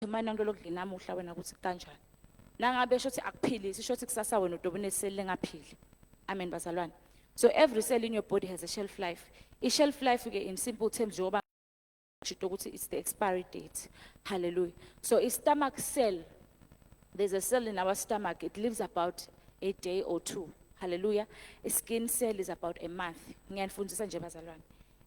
Imani ngalo lokudlina namuhla wena ukuthi kanjani. Nangabe shothi akuphilisi shothi kusasa wena udobe neseli lengaphili. Amen bazalwane. So every cell in your body has a shelf life. I shelf life in simple terms njengoba kusho ukuthi it's the expiry date. Hallelujah. So a stomach cell, there's a cell in our stomach, it lives about a day or two. Hallelujah. A skin cell is about a month. Ngiyanifundisa nje bazalwane.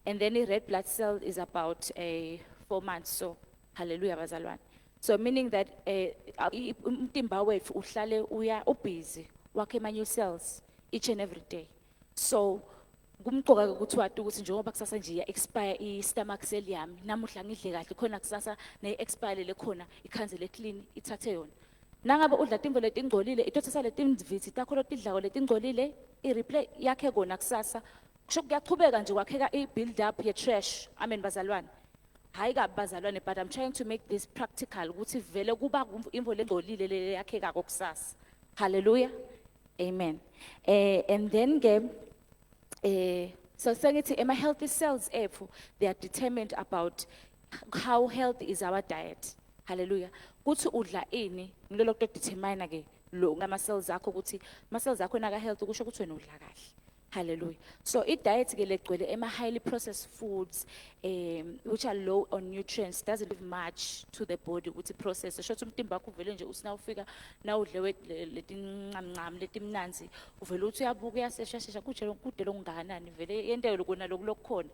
And then a red blood cell is about 4 months. So hallelujah bazalwane. So meaning that umtimba wethu uhlale uya ubusy wakhe new cells each and every day. So kumqoka ukuthi wathi ukuthi njengoba kusasa nje ya expire I stomach cell yami namuhla ngidle kahle khona kusasa ne expire le khona ikhanze le clean ithathe yona. Nangabe udla timvo letingcolile itothatha letimvithi takho lotidlawo letingcolile I replay yakhe kona kusasa kusho kuyachubeka nje kwakheka I build up ye trash. Amen bazalwane. Hayi kabi bazalwane, but I'm trying to make this practical ukuthi vele kuba imvo lengcolile le yakhe kako kusasa. Hallelujah. Amen. And then so sengithi my healthy cells they are determined about how healthy is our diet. Hallelujah. Kuthi udla ini ngilolo determine ke lo ngama cells akho ukuthi ama cells akho naka healthy kusho ukuthi wena udla kahle. Hallelujah. So diet ke legcwele highly processed foods which are low on nutrients, doesn't give much to the body ukuthi process. Shothi umtimba wakho uvele nje usina ufika na udle letincamncam letimnanzi uvele uthi uyabuka uyaseshashesha kude longakanani vele yentelo lokuna lokukhona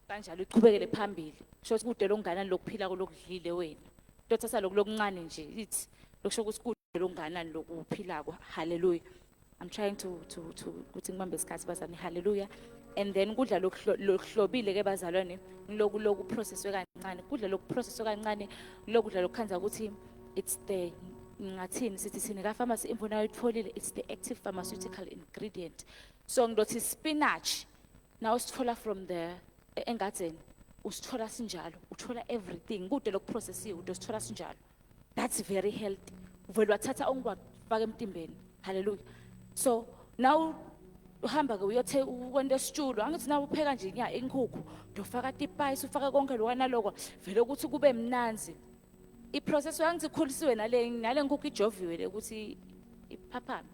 kanjalo iqhubekele phambili. Shothi kude longakanani lokuphila kolokudlile wena. Tothatha lokuncane nje ithi lokusho ukuthi kude longakanani lokuphila kwa. Hallelujah. I'm trying to ukuthi ngibambe isikhathi bazalwane. Hallelujah. And then kudla lokuhlobile ke bazalwane loku processwe kancane. Kudla loku processwe kancane lokudla lokukhanza ukuthi it's the ngathini sithi sini ka pharmacy imvuna uyitholile, it's the active pharmaceutical ingredient. So ngidothi spinach now usithola from the engatheni usithola sinjalo, uthola everything kude lokuprocessiwe usithola sinjalo. That's very healthy. Uvela wathatha ongwafaka emtimbeni. Hallelujah. So now uhamba ke uyothe ukwenda esitulo angithi nawe upheka nje nya inkukhu ndofaka tipayisi ufaka konke lokwana lokho vele ukuthi kube mnanzi. I-process wangithi khulisiwe nale nkukhu ijoviwe le ukuthi iphaphame.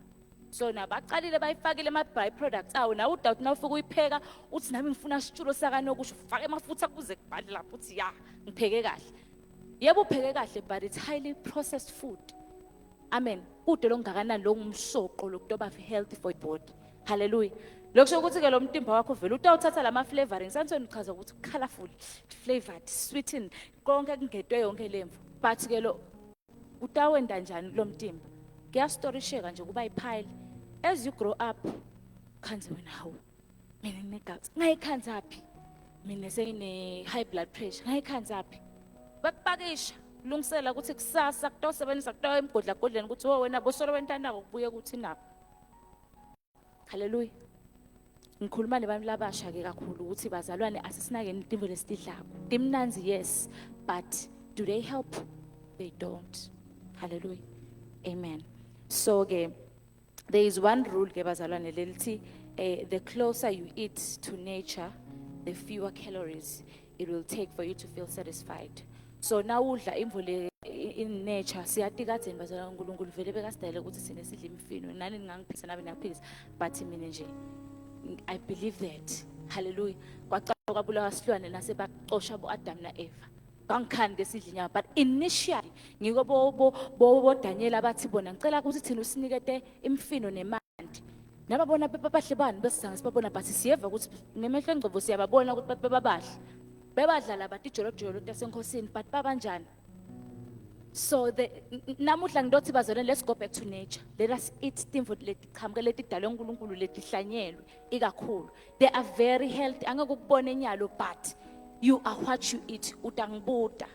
So nabaqalile bayifakile ama byproducts awu nawe udoubt na ufika uyipheka uthi nami ngifuna isitulo sakanokusho ufake amafutha kuze kubhali lapho uthi ya ngipheke kahle. Yebo upheke kahle but it's highly processed food. Amen. Kude longakanani lo ngumsoqo lokutoba healthy for your body. Hallelujah. Lokusho ukuthi ke lo mtimba wakho vele utawuthatha lama flavorings antsweni uchaza ukuthi colorful, flavored, sweetened, konke kungedwe yonke lemvu. But ke lo utawenda njani lo mtimba? Kuyastorisheka nje kuba iphile. As you grow up, khanze wena hawo. Mina nginegats. Ngayikhanza phi? Mina sengine high blood pressure. Ngayikhanza phi? Bakupakisha lungisela ukuthi kusasa kutosebenzisa kutowa emgodlagodleni ukuthi wena bosolo wentandako kubuye kuthi nabo. Hallelujah. Ngikhuluma nabantu labasha ke kakhulu ukuthi bazalwane asisinake intimbo lesitidlako. Dimnanzi yes, but do they help? They don't. Hallelujah. Amen. So there is one rule ke bazalwane lelithi the closer you eat to nature, the fewer calories it will take for you to feel satisfied. So now udla imvule in nature siyathi katheni bazalwane uNkulunkulu vele bekasidayile ukuthi sine sidla imifino nani ningangiphisa nabe niyaphisa but mina nje I believe that. Hallelujah. Kwaqala kwabulawa silwane nase baqosha bo Adam na Eva. Bangikhani ngesidla inyama but initially ngiko bo Daniel abathi bona ngicela ukuthi thina usinikete imifino nemandi. Nababona babahle bani besizanga sibabona but siyeva ukuthi ngemehlo engcobo siyababona ukuthi babahle. Bebadlala bathi jolojolo tasenkosini but babanjani. So namuhla ngidothi bazalwane let's go back to nature. Let us eat timvo letiqhamuke letidalwe uNkulunkulu letihlanyelwe ikakhulu. They are very healthy. Angeke ukubone enyalo but you are what you eat. Utangibuta.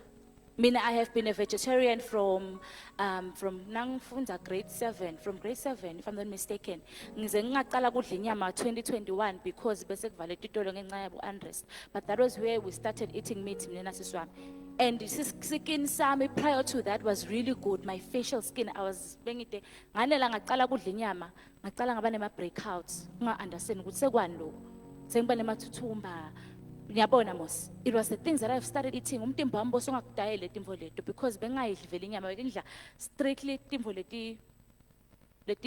Mina I have been a vegetarian from nangifunda grade 7, from grade 7 if I'm not mistaken. Ngize ngaqala kudla inyama 2021 because bese kuvale itolo ngenxa yabo unrest. But that was where we started eating meat mina nasiswami. And skin sami prior to that was really good. My facial skin, I was bengide nganela ngaqala kudla inyama, ngaqala ngaba nema breakouts. Nga understand ukuthi sekwani lo. Sengiba nemathuthumba Ngiyabona mos. It was the things that I've started eating. Umtimba wami bosongakudayela timvo leto because bengayidli vele inyama ngidla strictly timvo leti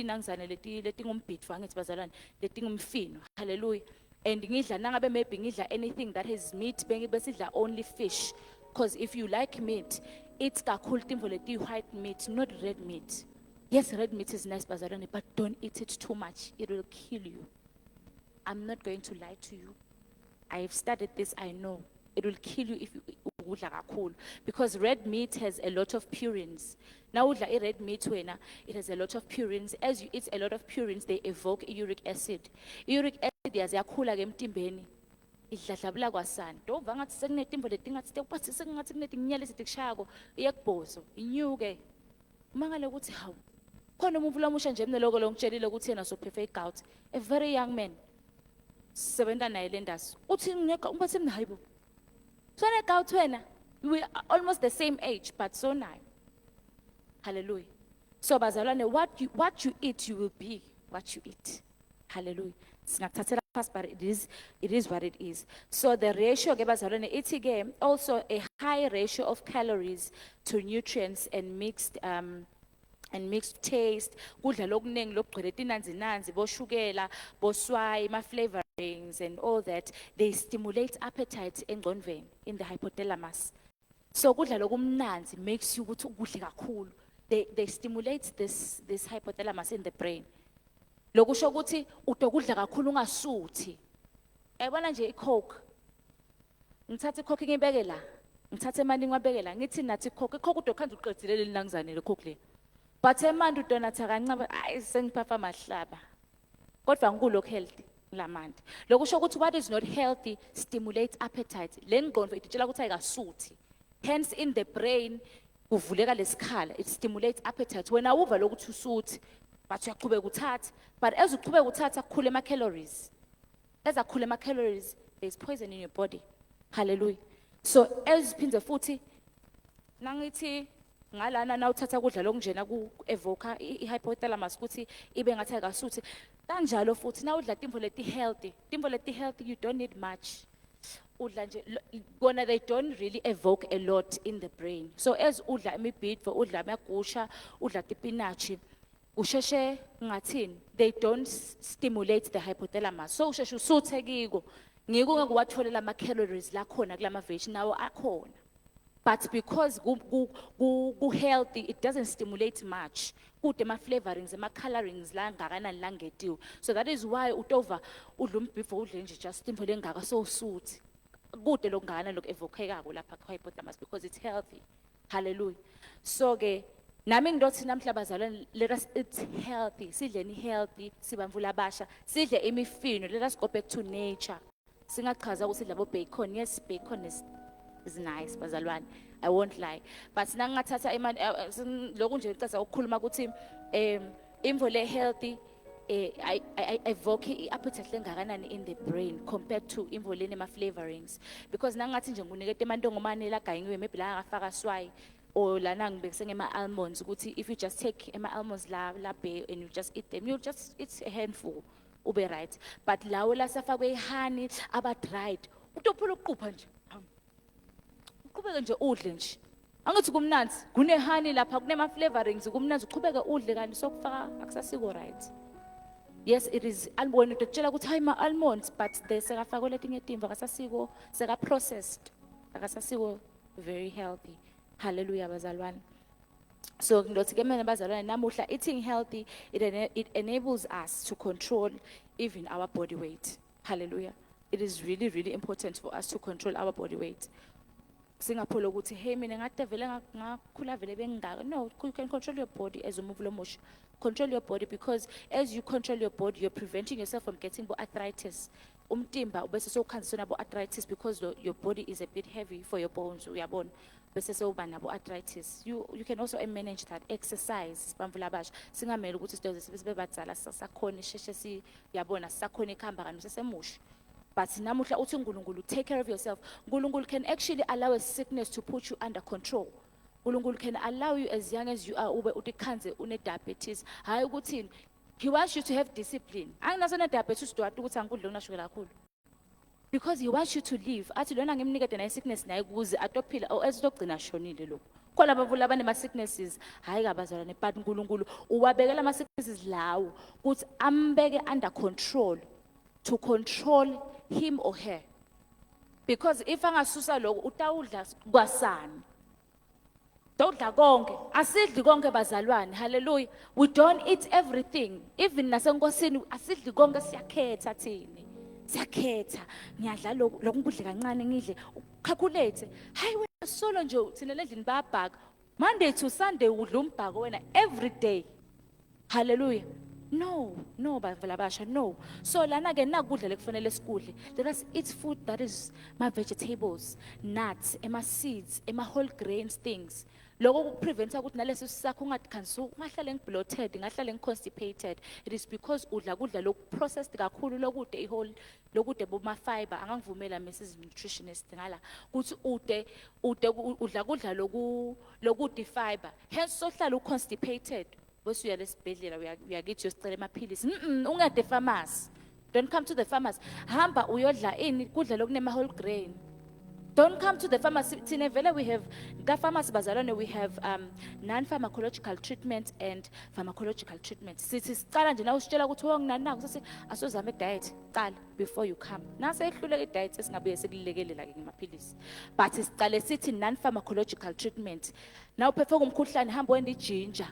nangizane leti ngumbhitfu angithi bazalwane leti ngumfino. Hallelujah. And ngidla nangabe maybe ngidla anything that has meat besidla only fish because if you like meat it's kakhulu timvo leti white meat not red meat. Yes, red meat is nice bazalwane but don't eat it too much. It will kill you. I'm not going to lie to you. I've studied this, I know. It will kill you if you udla kakhulu because red meat has a lot of purines. Now udla red meat it has a lot of purines. As you eat a lot of purines, they evoke uric acid. Uric acid yakhula ke emtimbeni. Idladlabula kwasana. Dova ngathi sekunetimbo letingathi tekuphathi sengathi kunetinyele esitikushayako iyakubhozo, inyuke. Mangale ukuthi hawu. Khona umuntu lomusha nje emneloko lo ngitshelile ukuthi yena so perfect gout. A very young man. Sebenza naye lendazi uthi ngeka umphathi mina hayibo so ne gout wena we are almost the same age but so nayo. Hallelujah. So bazalwane what you eat you will be what you eat. Hallelujah. Singakuthathela phansi but it is what it is. So the ratio ke bazalwane ithi ke also a high ratio of calories to nutrients and mixed taste kudla lokuningi lokugcwele tinanzi boshukela boswayi ma flavorings and all that they stimulate appetite engqondweni in the hypothalamus. So kudla lokumnanzi makes you ukuthi ukudle kakhulu. They stimulate this hypothalamus in the brain. Lokusho ukuthi utokudla kakhulu ungasuthi. Yabona nje icoke. Ngithatha icoke ngibeke la. Ngithatha emani ngibeke la. Ngithi nathi icoke udokhanda uqedile lelangizane lecoke le. But emandu donatha kancane ayi sengiphafa mahlaba. Kodwa ngikulokho healthy lamandi. Lokusho ukuthi what is not healthy stimulates appetite. Lengqondo itshela ukuthi ayikasuthi. Hence in the brain kuvuleka lesikhala it stimulates appetite. Wena uva lokuthi usuthi but uyaqhubeka uthatha but as uqhubeka uthatha kukhule ama calories. As akhule ama calories there's poison in your body. Hallelujah. So as phindze futhi nangithi ngalana na uthatha kudla lokunjena ku evoca hypothalamus ukuthi ibe ngathi akasuthi kanjalo futhi na udla timvo leti healthy you don't need much udla nje bona they don't really evoke a lot in the brain. So as udla imibhidvo udla amagusha udla tipinachi usheshe ngathini they don't stimulate the hypothalamus so usheshe usuthe kiko ngeke ngikuwatholela ama calories la khona kulama veg nawo akhona. But because gu healthy, it doesn't stimulate much. Kude ma flavorings, ma colorings la ngakanani la ngetiwe. So that is why utova udlum before udle nje just simple engaka so suthi. Kude lokungana lokho evokekako lapha hypothalamus because it's healthy. Hallelujah. So ke nami ngidothi namhla bazalwane let us eat healthy. Sidleni healthy, sibamvula abasha. Sidle imifino. Let us go back to nature. Singachaza ukuthi sidla bo bacon. Yes, bacon is nice bazalwane I won't lie but nangathatha imani lokho nje icasa ukukhuluma ukuthi imvo le healthy I evoke i-appetite lengakanani in the brain compared to imvo leni ma flavorings because nangathi nje ngunikete emantongomane la gayiwe maybe la ngafaka swai or lana ngibekise ngema almonds ukuthi if you just take ema almonds la bay and you just eat them you just it's a handful ube right but lawo la safakwe honey aba dried utophula ukuqupha nje uqhubeke nje udle nje angithi kumnandi kune honey lapha kunema flavorings kumnandi uqhubeke udle kanti sokufaka akusasiko right. Yes it is almond utotshela ukuthi hayi ma almonds but they sekafakwe letinye timva akasasiko seka processed akasasiko very healthy. Hallelujah bazalwane. So ngidothi ke mina bazalwane namuhla eating healthy it enables us to control even our body weight. Hallelujah. It is really really important for us to control our body weight. Singapholo ukuthi hey mina ngade vele ngakhula vele bengaka no you can control your body as umuvu lomusha control your body because as you control your body you're preventing yourself from getting arthritis umtimba ubese sokhanziswa nabo arthritis because your body is a bit heavy for your bones uyabona bese soba nabo arthritis you can also manage that exercise bamvula abasha singamela ukuthi sidoze sibe badzala sakhona isheshe si uyabona sakhona ikhamba kanti sesemusha. But namuhla uthi uNkulunkulu take care of yourself. UNkulunkulu can actually allow a sickness to put you under control. uNkulunkulu can allow you as young as you are ube utikhanze une diabetes. Hayi ukuthi he wants you to have discipline. Anginasona diabetes do ati ukuthi angikudle unashukela kakhulu. because he wants you to live. Athi lona ngimnikade naye sickness naye kuze atophila or ezogcina shonile lo. Khona abavula abane sicknesses hayi kabazalwane but uNkulunkulu uwabekela ama sicknesses lawo ukuthi ambeke under control to control him or her. Because if angasusa lokho utawudla kwasani. Dodla konke, asidli konke bazalwane. Hallelujah. We don't eat everything. Even nasenkosini asidli konke siyakhetha thini. Siyakhetha. Ngiyadla lokhu ngikudle kancane ngidle. Calculate. Hayi wena solo nje thina lendlini bayabhaka. Monday to Sunday udla umbhako wena every day. Hallelujah. No, bavela basha, no. So lana ke nakudla lekufanele sikudle. Let us eat food that is my vegetables, nuts, ema seeds, ema whole grains things. Lokho kupreventa ukuthi nalesi sakho ungakansu, ungahlale ngibloated, ngahlale ngiconstipated. It is because udla kudla processed kakhulu lokude ihole lokude boma fiber angangivumela Mrs Nutritionist ngala ukuthi ude udla kudla lokude fiber. Hence sohlala uconstipated. Bese uya lesibhedlela uyakithi uyosicela amaphilisi. Ungade pharmacy. Don't come to the pharmacy. Hamba uyodla ini kudla lokunema whole grain. Don't come to the pharmacy. Tinevela we have the pharmacy bazalwane we have non-pharmacological treatment and pharmacological treatment. Sithi sicala nje na usitshela ukuthi wonginanako sithi asozama diet qala before you come. Nase ehluleke diet esingabuye sekulekelela ke ngamaphilisi. But sicale sithi non-pharmacological treatment. Now uphethe umkhuhlane hamba wenda ginger.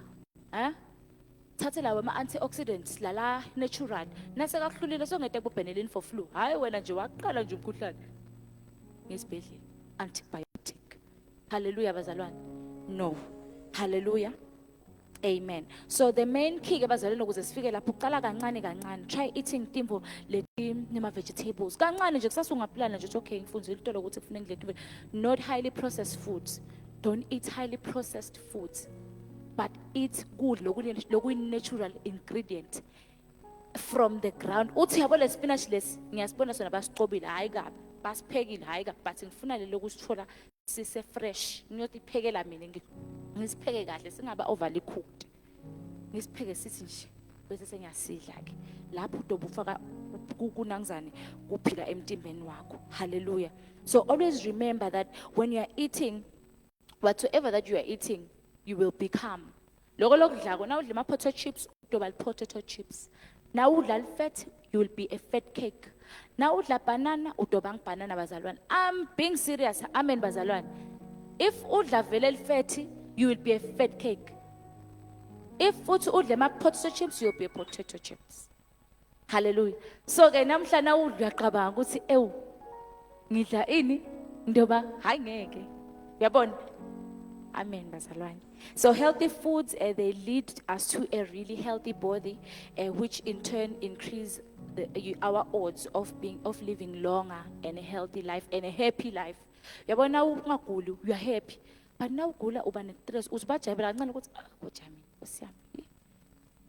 Thathe lawo ama-antioxidants lala natural. Nase kakuhlulile songete kubenelin for flu. Hayi wena nje waqala nje umkhuhlane. Ngesibhedlela antibiotic. Hallelujah bazalwane. No. Hallelujah. Amen. So the main key ke bazalwane ukuze sifike lapho uqala kancane. Try eating timbo leti nema vegetables. Kancane nje kusasungaplana nje okay ngifunzile itolo ukuthi kufanele ngileti. Not highly processed foods. Don't eat highly processed foods. But eat good loku natural ingredient from the ground. Uthi yabo le spinach lesi ngiyasibona sona basiqobile hayi kabi. Basiphekile hayi kabi but ngifuna le lokusithola sise fresh. Ngiyothi iphekela mina ngisipheke kahle singaba overly cooked. Ngisipheke sithi nje bese sengiyasidla ke. Lapho udobe ufaka kunangizane kuphila emtimbeni wakho. Hallelujah. So always remember that when you are eating whatsoever that you are eating you will become. Loko lokudla na udla ama potato chips udoba potato chips. Na udla fat you will be a fat cake. Na udla banana udoba banana bazalwane. I'm being serious. Amen bazalwane. If udla vele fatty you will be a fat cake. If uthi udla ama potato chips you will be a potato chips. Hallelujah. So ke namhla na udla qabanga ukuthi ngidla ini ndoba hayi ngeke. Uyabona? Amen bazalwane. So healthy foods they lead us to a really healthy body which in turn increase our odds of living longer and a healthy life and a happy life. Yabona ungaguli you are happy but now ugula uba ne-stress uzibajayibela kancane ukuthi kojami osiyami.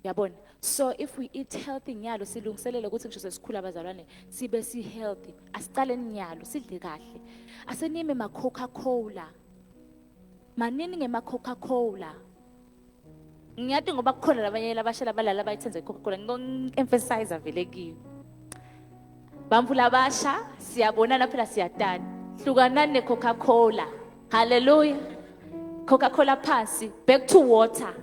Yabona. So if we eat healthy nyalo silungiselela ukuthi ngisho sesikhula abazalwane sibe si healthy asiqale nyalo sidle kahle. Asenime ma Coca-Cola. Manini ngema Coca-Cola. Ngiyathi ngoba kukhona labanye labashela balala bayithenze Coca-Cola ngi-emphasize vele kiyo. Bamvula basha siyabonana phela siyadana. Hlukanani ne-Coca-Cola. Hallelujah. Coca-Cola phansi. Back to water.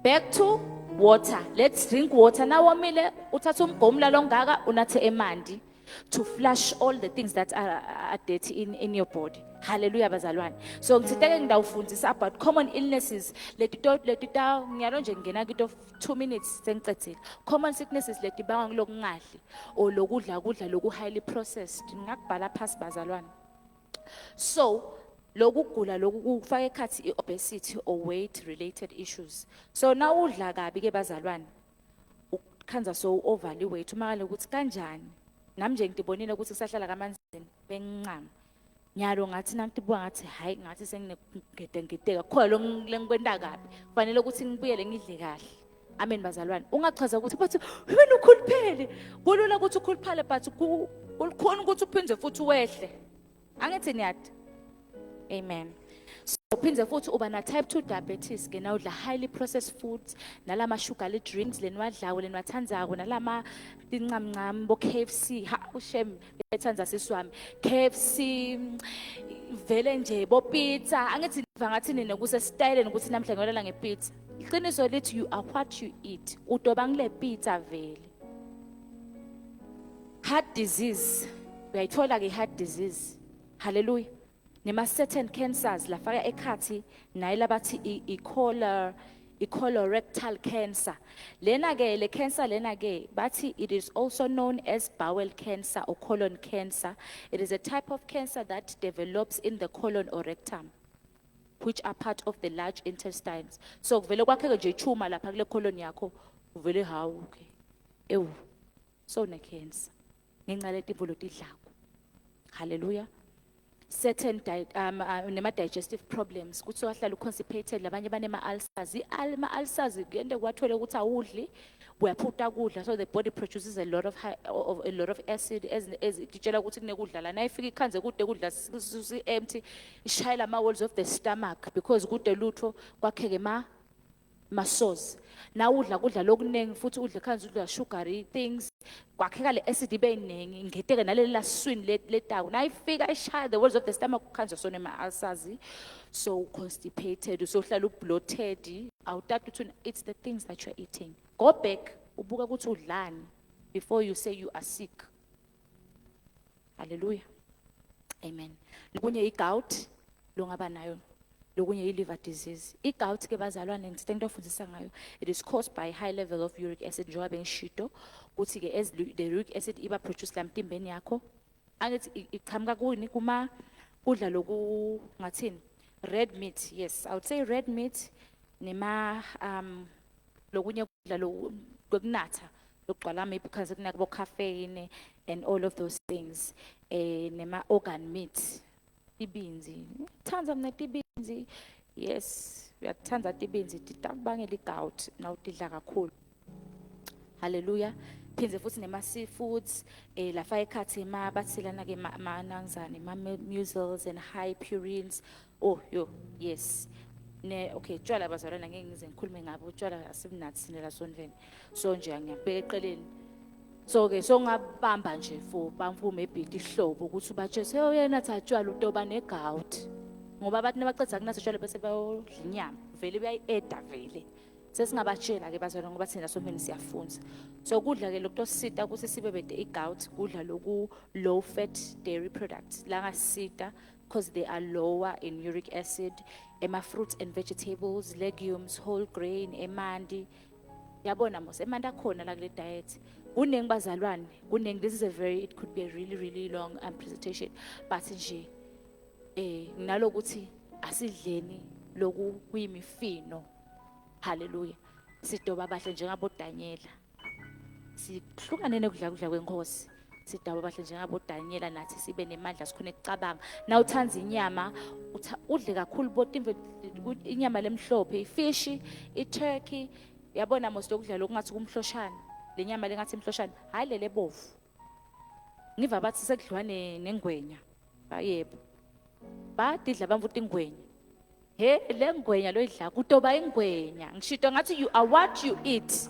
Back to water. Let's drink water. Now wamile uthatha umgomla longaka unathe emanzi to flush all the things that are dirty in your body. Hallelujah bazalwane. So ngithiteke ngidawufundisa about common illnesses. Letita ngiyalo nje ngena kito 2 minutes sengicethile. Common sicknesses letibanga kulokungadli or lokudla loku highly processed. Ngakubhala phansi bazalwane. So lokugula lokufaka ekhathi i-obesity or weight related issues. So now udla kabi ke bazalwane. Ukhanza so overly weight umakale ukuthi kanjani. Nami nje ngidibonile ukuthi kusahlala kamanzini bengincama. Nyalo ngathi nantibuka ngathi hayi ngathi sengigedengedeka khona lo lengikwenda kabi. Kufanele ukuthi ngibuyele ngidle kahle. Amen bazalwane. Ungachaza ukuthi bathi wena ukhuluphele. Kulula ukuthi ukhuluphale but kukhona ukuthi uphindze futhi wehle. Angithi niyathi. Amen. So Phindze futhi uba na type 2 diabetes ke na udla highly processed foods nalama sugary drinks lenwadlawo lenwathandzako nalama tincamncam bo KFC ha ushem bethanza siswami KFC vele nje bo pizza angithi ngathi nina kuse style ukuthi namhla ngolala ngepizza iqiniso lithi you are what you eat udoba ngile pizza vele. Heart disease uyayithola ke heart disease hallelujah nema certain cancers la faka ekhathi nayila bathi colorectal cancer lena ke le cancer lena ke bathi it is also known as bowel cancer or colon cancer. It is a type of cancer that develops in the colon or rectum, which are part of the large intestines. So vele kwakheke nje ichuma lapha kule colon yakho uvele hawu ke ewu so ne cancer ngenxa letifo lotidlako hallelujah. Certain nema digestive problems kuthi wahlala constipated labanye banema ulcers ama ulcers kuyende kwathole ukuthi awudli uyaphutha kudla so the body produces a lot of acid as itshela ukuthi kunekudla la nayifika ikhanze kude kudla si empty ishayela ama walls of the stomach because kude lutho kwakheke masos na udla kudla lokunengi futhi udla khanze udla sugary things kwakheka le acid ibe iningi ngiteke nalela swini letaku nayifika ishaya the walls of the stomach khanze sona ama ulcers so constipated so hlala bloated awutata uthi it's the things that you are eating. Go back ubuka ukuthi udlani before you say you are sick. Hallelujah. Amen. Lokunye i-gout longaba nayo lokunye i-liver disease. I-gout ke bazalwane ngithanda ukufundisa ngayo. It is caused by high level of uric acid njengoba bengishito ukuthi ke as the uric acid iba produce la mtimbeni yakho angithi iqhamuka kuni kuma kudla loku ngathini red meat. Yes, I would say red meat nema lokunye kudla lokunatha lokugcwala maybe because kunabo caffeine and all of those things nema organ meat ibinzi thanza mina tibinzi yes uyathanza tibinzi titabangela igout na utidla kakhulu hallelujah. Phindze futhi nema seafoods lafa ekhathi batsilana ke manangzane ma mussels and high purines oh yo yes ne okay tshwala bazalwana ngeke ngize ngikhulume ngabo utshwala asibinathi sinela sondleni so nje ngiyabeka eqeleni so ke so ngabamba nje for bamfume ebhidi ihlobo ukuthi ubatshese yena thatshwala utoba negout ngoba abantu nebaqedza kunatha tshwala bese bayodla inyama vele bayayieda vele sesingabatshela ke bazalwana ngoba thina sombeni siyafunza so kudla ke lokutosita ukuthi sibebede igout kudla loku low fat dairy products la ngasita because they are lower in uric acid, fruits and vegetables, legumes, whole grain, emandi. Yabona mos, emanda khona la kule diet. Kuneng bazalwane, kuneng, this is it could be a really long presentation. But nje, nalo kuti asidleni loku kuyimifino. Hallelujah. Sidoba bahle njengabo Daniela. Sihlukane nekudla kwenkosi. Sidaba bahle njengabo Daniela nathi sibe nemandla sikhona ekucabanga na uthanza inyama udle kakhulu botimve inyama lemhlophe ifish iturkey yabona mos lokudla lokungathi kumhloshana lenyama lengathi imhloshana hayi lele bovu ngiva bathi sekudlwane nengwenya yebo badidla bamvuta ingwenya he le ngwenya loyidla kutoba ingwenya ngishito ngathi you are what you eat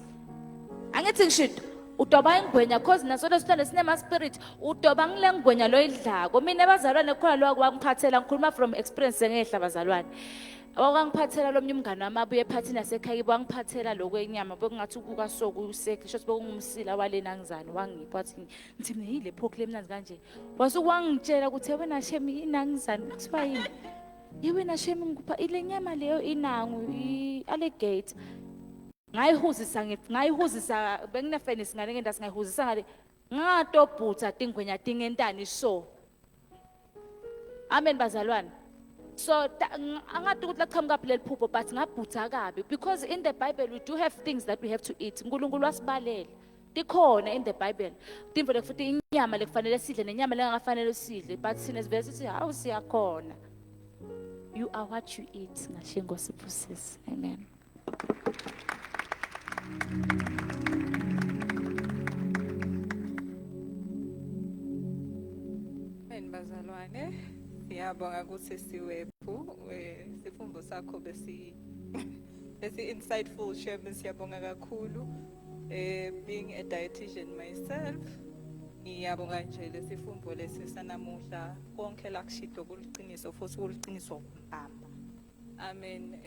angithi ngishito utoba ingwenya cause naso lesithole sinema spirit utoba ngile ngwenya loyidlako mina bazalwane khona lo kwangiphathela ngikhuluma from experience ngehla bazalwane awangiphathela lo mnyumngane wami abuye ephathini yasekhaya bangiphathela lokwenyama bekungathi ukuka soku usekhe shothi bekungumsila walena ngizani wangipha wathi ngithi mina yile pork lemnanzi kanje wasukwangitshela ukuthi wena shemi inangizani kuthiwa yini yewena shemi ngikupha ile nyama leyo inangu alligator ngayihuzisa benginefeni singane ngenda singayihuzisa ngale ngatobhutha tingwenya tingentani so amen bazalwane so angathi ukuthi laqhamuka phela liphupho but ngabhutha kabi because in the Bible we do have things that we have to eat uNkulunkulu wasibalela tikhona in the Bible timvele futhi inyama lekufanele sidle nenyama lengafanele sidle but sine sivele sithi hawu siyakhona you are what you eat ngashengo siphusisi amen. Bazalwane Siyabonga ukuthi siwephu sifumbo sakho besi insightful chairman siyabonga kakhulu being a dietitian myself ngiyabonga nje lesifumbo lesi sanamuhla konke la kushito kuliqiniso futhi kuliqiniso kuhamba amen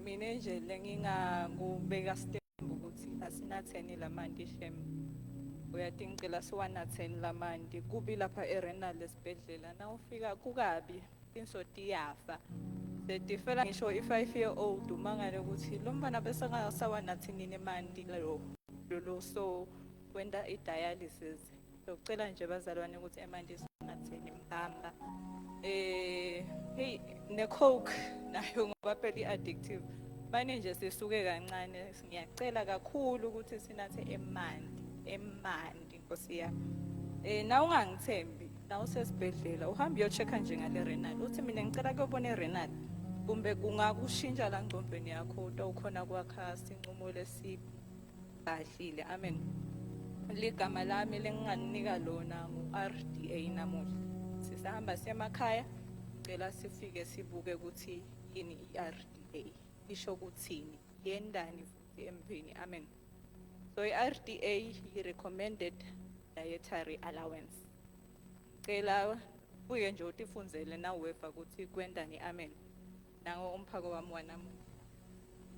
mina nje lengingakubeka stembu ukuthi asinatheni lamandi shem uyathi ngicela siwanatheni lamandi kubi lapha erenal esibhedlela na ufika kukabi insoti yafa setifela ngisho i5-year-old umangale ukuthi lo mfana bese ngasawanathi nini mandi lo so wenda i-dialysis ngicela nje bazalwane ukuthi emandi sinatheni mhamba hey ne-coke nayo ngoba phela i-addictive manje nje sisuke kancane ngiyacela kakhulu ukuthi sinathe emandi Nkosi yami na ungangithembi na usesibhedlela uhamba uyochecka nje ngale renal uthi mina ngicela kuyobona irenal kumbe kungakushintsha la ngcombeni yakho ukhona kwakha sinqumo lesibhadlile amen ligama lami lenginganika lona ngu-RDA namuhla sisahamba siyemakhaya cela sifike sibuke ukuthi yini i-RDA isho ukuthini yendani futhi emveni amen so i-RDA yi-recommended dietary allowance cela uye nje utifunzele nawefa ukuthi kwendani amen nango umphako wami wanamuhla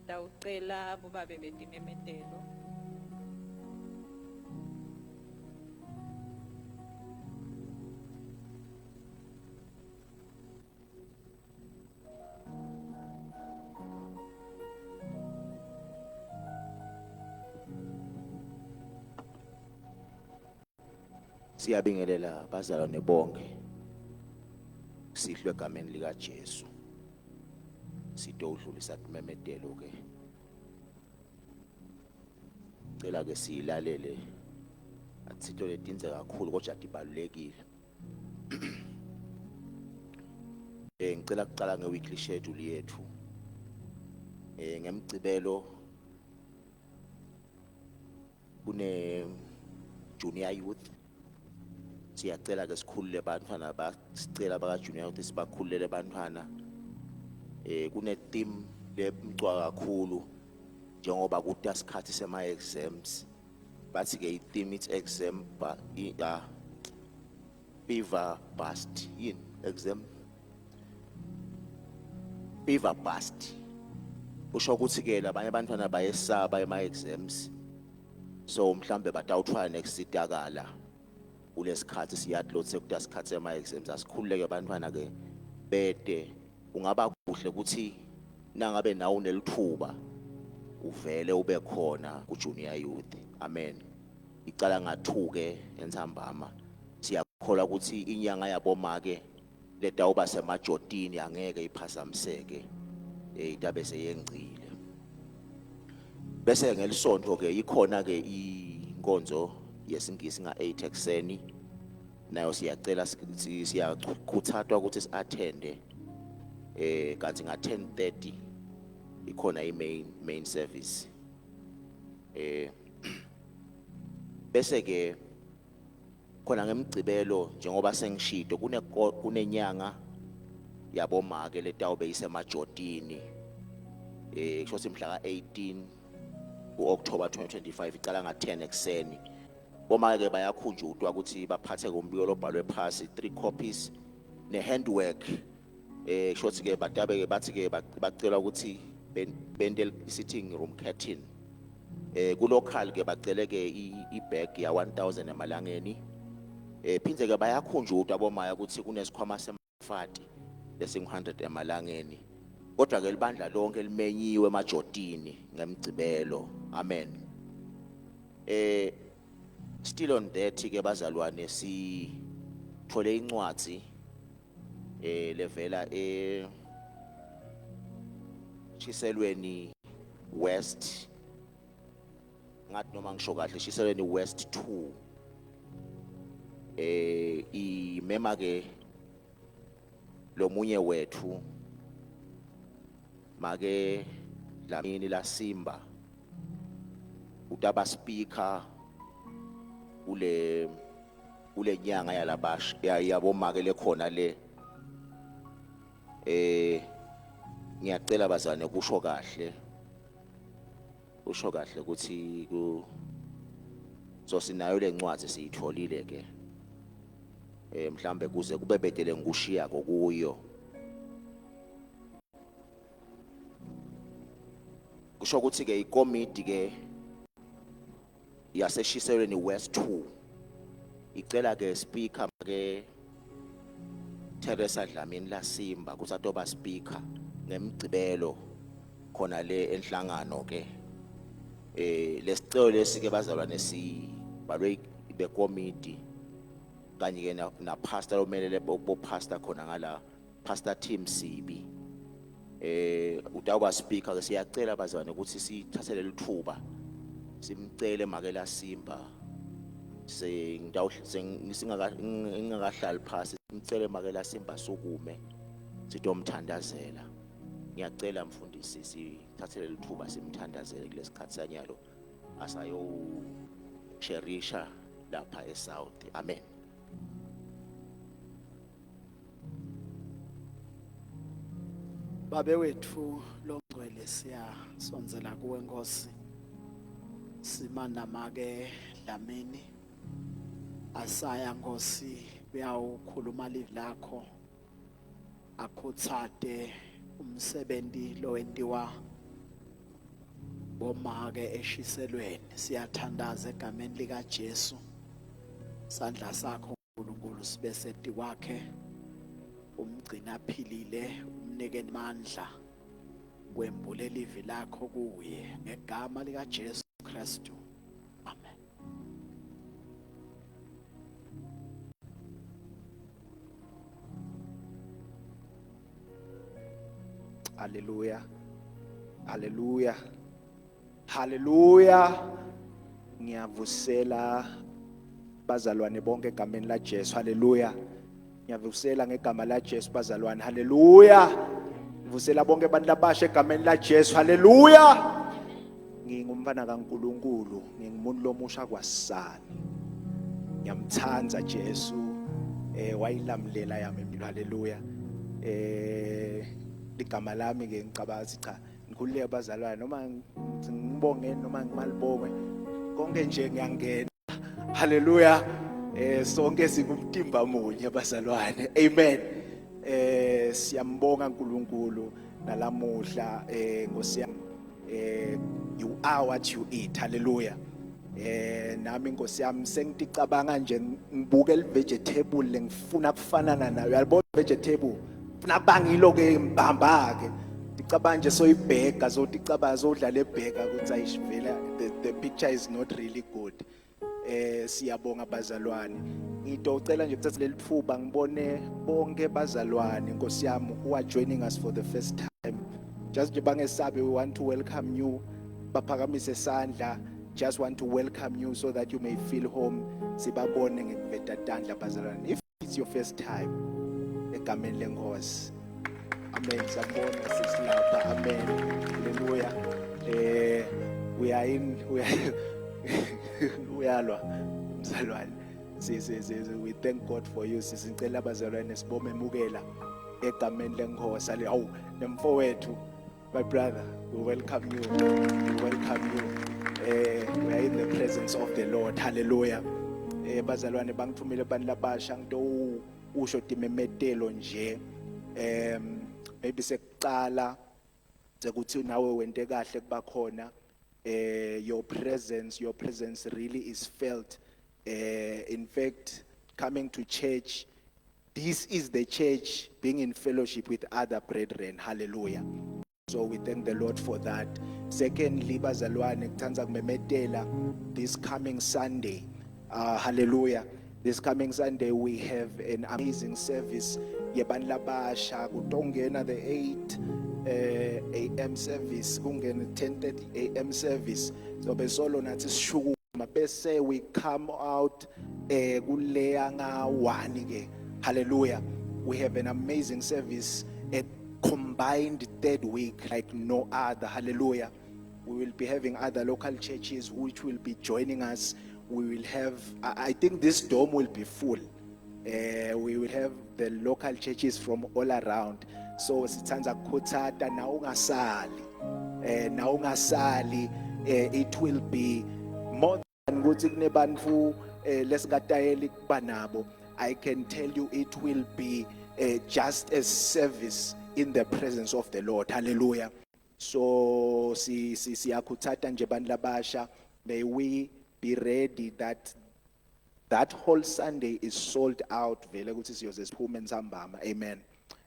dawucela bobabe bedimemedelo Siyabingelela bazalwane bonke sihlwe egameni lika Jesu sidodlulisa imemedelo ke cela ke silalele athitho letinze kakhulu kodwa dibalulekile ngicela kuqala ngeweekly schedule yethu ngemcibelo kune junior youth siyacela ke sikhulule abantwana basicela baka junior youth sibakhululele abantwana kune team lemcwa kakhulu njengoba kuthi asikhathi sema exams bathi ke i-theme it exam fever bust yini exam fever bust usho ukuthi ke labanye abantwana bayesaba ema exams so mhlambe batawuthwala next sitakala kulesikhathi siyahlotse ukuthi asikhathi sema exams asikhululeke abantwana ke bede ungaba kuhle ukuthi nangabe nawe unelithuba uvele ube khona ku junior youth amen icala ngathuke entsambama siyakholwa ukuthi inyanga yaboma ke letawuba semajotini angeke iphazamiseke itabe seyengcile bese ngelisonto ke ikhona ke inkonzo yesingisi nga8 ekseni nayo siyacela siyakhuthazwa ukuthi siattende kanti nga 10:30 ikhona main service bese ke khona ngemgcibelo njengoba sengishito kunenyanga yaboma ke letawube isemajotini kusho ukuthi mhla ka18 kuOctober 2025 icala nga 10 ekseni boma ke bayakhunjutwa ukuthi baphathe kombiko lobhalwe phasi 3 copies ne handwork kusho ukuthi ke badabe ke bathi ke bacela ukuthi bende sitting room curtain kulocal ke bacele ke ibag ya 1000 emalangeni phindze ke bayakhunjutwa abomaya ukuthi kunesikhwama semfati lesi 100 emalangeni kodwa ke libandla lonke limenyiwe emajotini ngemgcibelo amen still on that ke bazalwane sithole incwadi levela Shiselweni West ngathi noma ngisho kahle Shiselweni West 2 imema ke lomunye wethu make lamini la Simba utaba speaker kule nyanga yalabash yabomake lekhona le ngiyacela bazane kusho kahle ukuthi so sinayo lencwadi siyitholile ke mhlambe kuze kube bhetele ngikushiya kokuyo kusho ukuthi ke ikomiti ke yaseshiselweni West 2 icela ke speaker ke Teresa Dlamini la Simba kusatoba speaker ngemgcibelo khona le enhlangano ke lesicelo lesike bazalwane balwe bekomiti kanye ke na pastor omelele bo pastor khona ngala Pastor Tim Sibi utawuba speaker ke siyacela bazalwane ukuthi sithathele lithuba simcele makela Simba ngingakahlali phasi simcele makela Simba sukume sitomthandazela ngiyacela mfundisi sithathele lithuba simthandazele kulesikhathi sanyalo asayo cherisha lapha eSouth amen. Babe wethu longcwele siyasonzela kuwe Nkosi simana ke Dlamini asaya Nkosi uyawukhuluma live lakho akhuthade umsebenzi lo wentiwa bomake eshiselweni siyathandaza egameni lika Jesu sandla sakho uNkulunkulu sibe seti kwakhe umgcina philile umnike amandla kwembule live lakho kuye ngegama lika Jesu Kristu amen. Hallelujah. Hallelujah. Hallelujah. Ngiyavusela bazalwane bonke egameni la Jesu. Hallelujah. Ngiyavusela ngegama la Jesu bazalwane. Hallelujah. Ngivusela bonke abantu labasha egameni la Jesu. Hallelujah. Ngingumfana kaNkulunkulu, ngingumuntu lomusha kwasani. Ngiyamthanda Jesu. Wayilamulela yami impilo. Hallelujah. Igama lami ke ngicabanga cha ngikhulile abazalwane noma ngibonge noma ngimalibonge konke nje ngiyangena. Hallelujah. Sonke singumtimba munye abazalwane. Amen. Siyambonga uNkulunkulu nalamuhla Nkosi you are what you eat. Hallelujah. Nami Nkosi yami sengiticabanga nje ngibuke vegetable lengifuna kufanana nayo. Uyalibona vegetable nabangilo ke mbamba ke ticabanga nje soyibheka zoticabanga zodlala ebheka ukuthi ayishivela the picture is not really good. Siyabonga bazalwane ngitocela nje ukuthatha leli thuba ngibone bonke bazalwane Nkosi yami who are joining us for the first time just nje bangesabe we want to welcome you baphakamise isandla just want to welcome you so that you may feel home sibabone ngekuveta tandla bazalwane if it's your first time egameni lenkosi amen sabona sisilapha amen hallelujah uyalwa mzalwane we thank God for you sisicela abazalwane sibomemukela egameni lenkosi awu nemfowethu my brother we welcome you we are in the presence of the Lord hallelujah bazalwane bangithumile abantu labasha ngito usho timemetelo nje maybe sekuqala sekuthi nawe wente kahle kuba khona your presence really is felt in fact coming to church this is the church being in fellowship with other brethren hallelujah so we thank the Lord for that. Secondly bazalwane ngithanda kumemetela this coming Sunday hallelujah. This coming Sunday we have an amazing service yebantu labasha kutongena the 8 a.m. service kungena 10:30 a.m. service so besolo nathi sishukuma bese we come out kuleya nga 1 ke hallelujah. We have an amazing service at combined third week like no other hallelujah. We will be having other local churches which will be joining us. We will have I think this dome will be full We will have the local churches from all around. So sithandza kukhuthata na ungasali, it will be more than ukuthi kunebantu lesingatayeli kuba nabo. I can tell you it will be just a service in the presence of the Lord. Hallelujah. So siyakuthata nje bantu labasha, may we be ready that whole Sunday is sold out vele ukuthi siyoze siphume nsambama. Amen.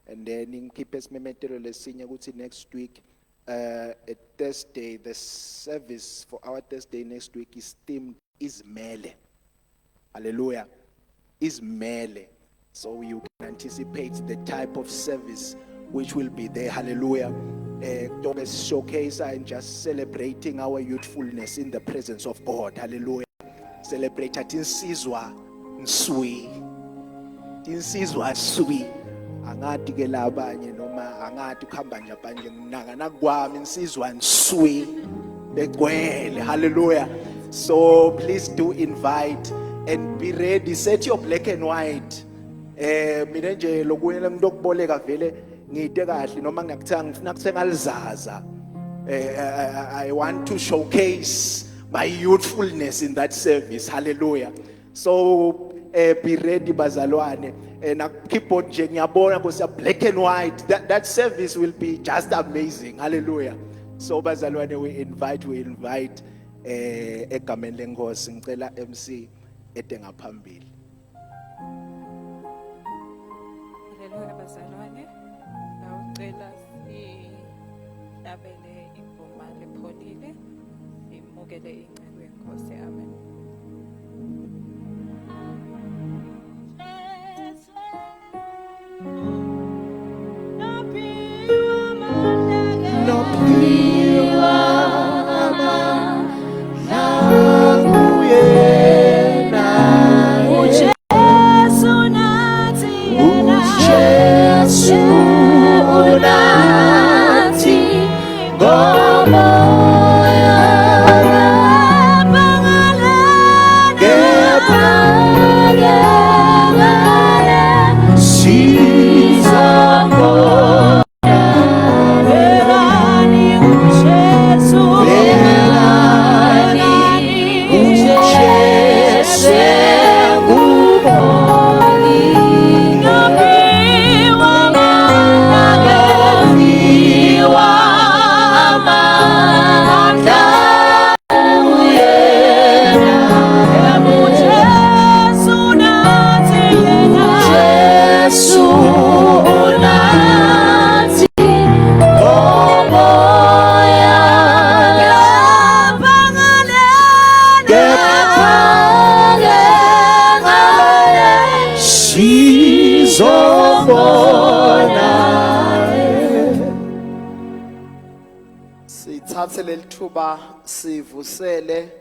And then ngikhiphe isimemetelo lesinye ukuthi next week at Thursday, the service for our Thursday next week is themed Izimele. Hallelujah. Izimele. So you can anticipate the type of service which will be there. Hallelujah. Don't showcase and just celebrating our youthfulness in the presence of God. Hallelujah. Celebrate at insizwa nswi. Insizwa nswi. Angati ke labanye noma angati kuhamba nje abanye nginaka nakwami insizwa nswi begcwele. Hallelujah. So please do invite and be ready. Set your black and white. Mina nje lokuyela umuntu okuboleka vele ngide kahle noma ngiyakuthenga ngifuna kuthenga lizaza. I want to showcase my youthfulness in that service. Hallelujah. So be ready bazalwane. Na keyboard nje ngiyabona because black and white. That service will be just amazing. Hallelujah. So bazalwane, we invite egameni lenkosi ngicela MC ede ngaphambili. Haleluya bazalwane. Ngicela sihlabele ingoma lepholile. Simukele incebo yenkosi. Amen. Sithathe lelithuba sivusele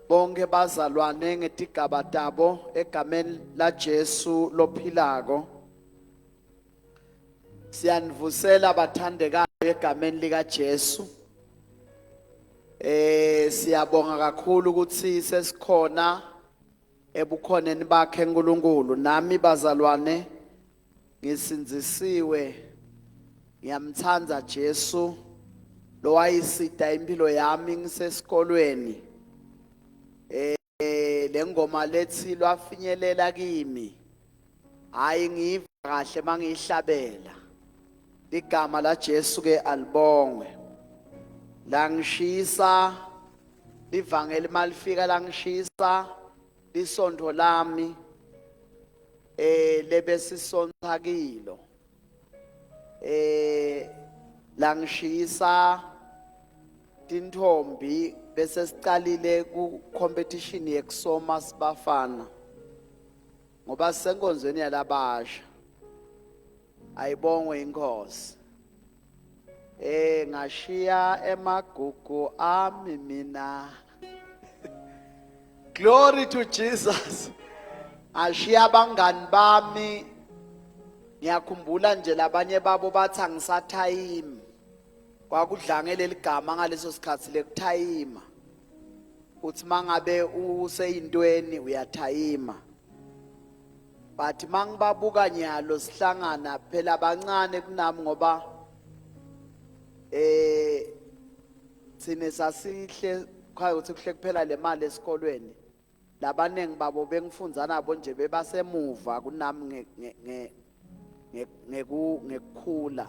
bonke bazalwane ngetigaba tabo egameni la Jesu lophilako. Siyanivusela bathandekayo egameni lika Jesu. Siyabonga kakhulu ukuthi sesikhona ebukhoneni bakhe uNkulunkulu. Nami bazalwane ngisinzisiwe, ngiyamthanda Jesu lo wayisida impilo yami ngisesikolweni. Le ngoma lethi lwafinyelela kimi, hayi ngiva kahle mangihlabela. Igama la Jesu ke alibongwe. Langishisa livangeli malifika langishisa lisondo lami lebesisonta kilo. Langishisa tintombi bese sicalile ku competition yekusoma sibafana ngoba senkonzweni yalabasha. Ayibongwe inkosi. Ngashiya emagugu ami mina. Glory to Jesus. Ngashiya abangani bami. Ngiyakhumbula nje labanye babo bathi angisathayimi. Kwakudlangele ligama ngaleso sikhathi lekuthayima. Uthi mangabe useyintweni uyathayima. but mangibabuka nyalo sihlangana phela abancane kunami ngoba sine sasihle khaya ukuthi kuhle kuphela le mali esikolweni labanengi babo bengifunza nabo nje bebasemuva kunami ngekukhula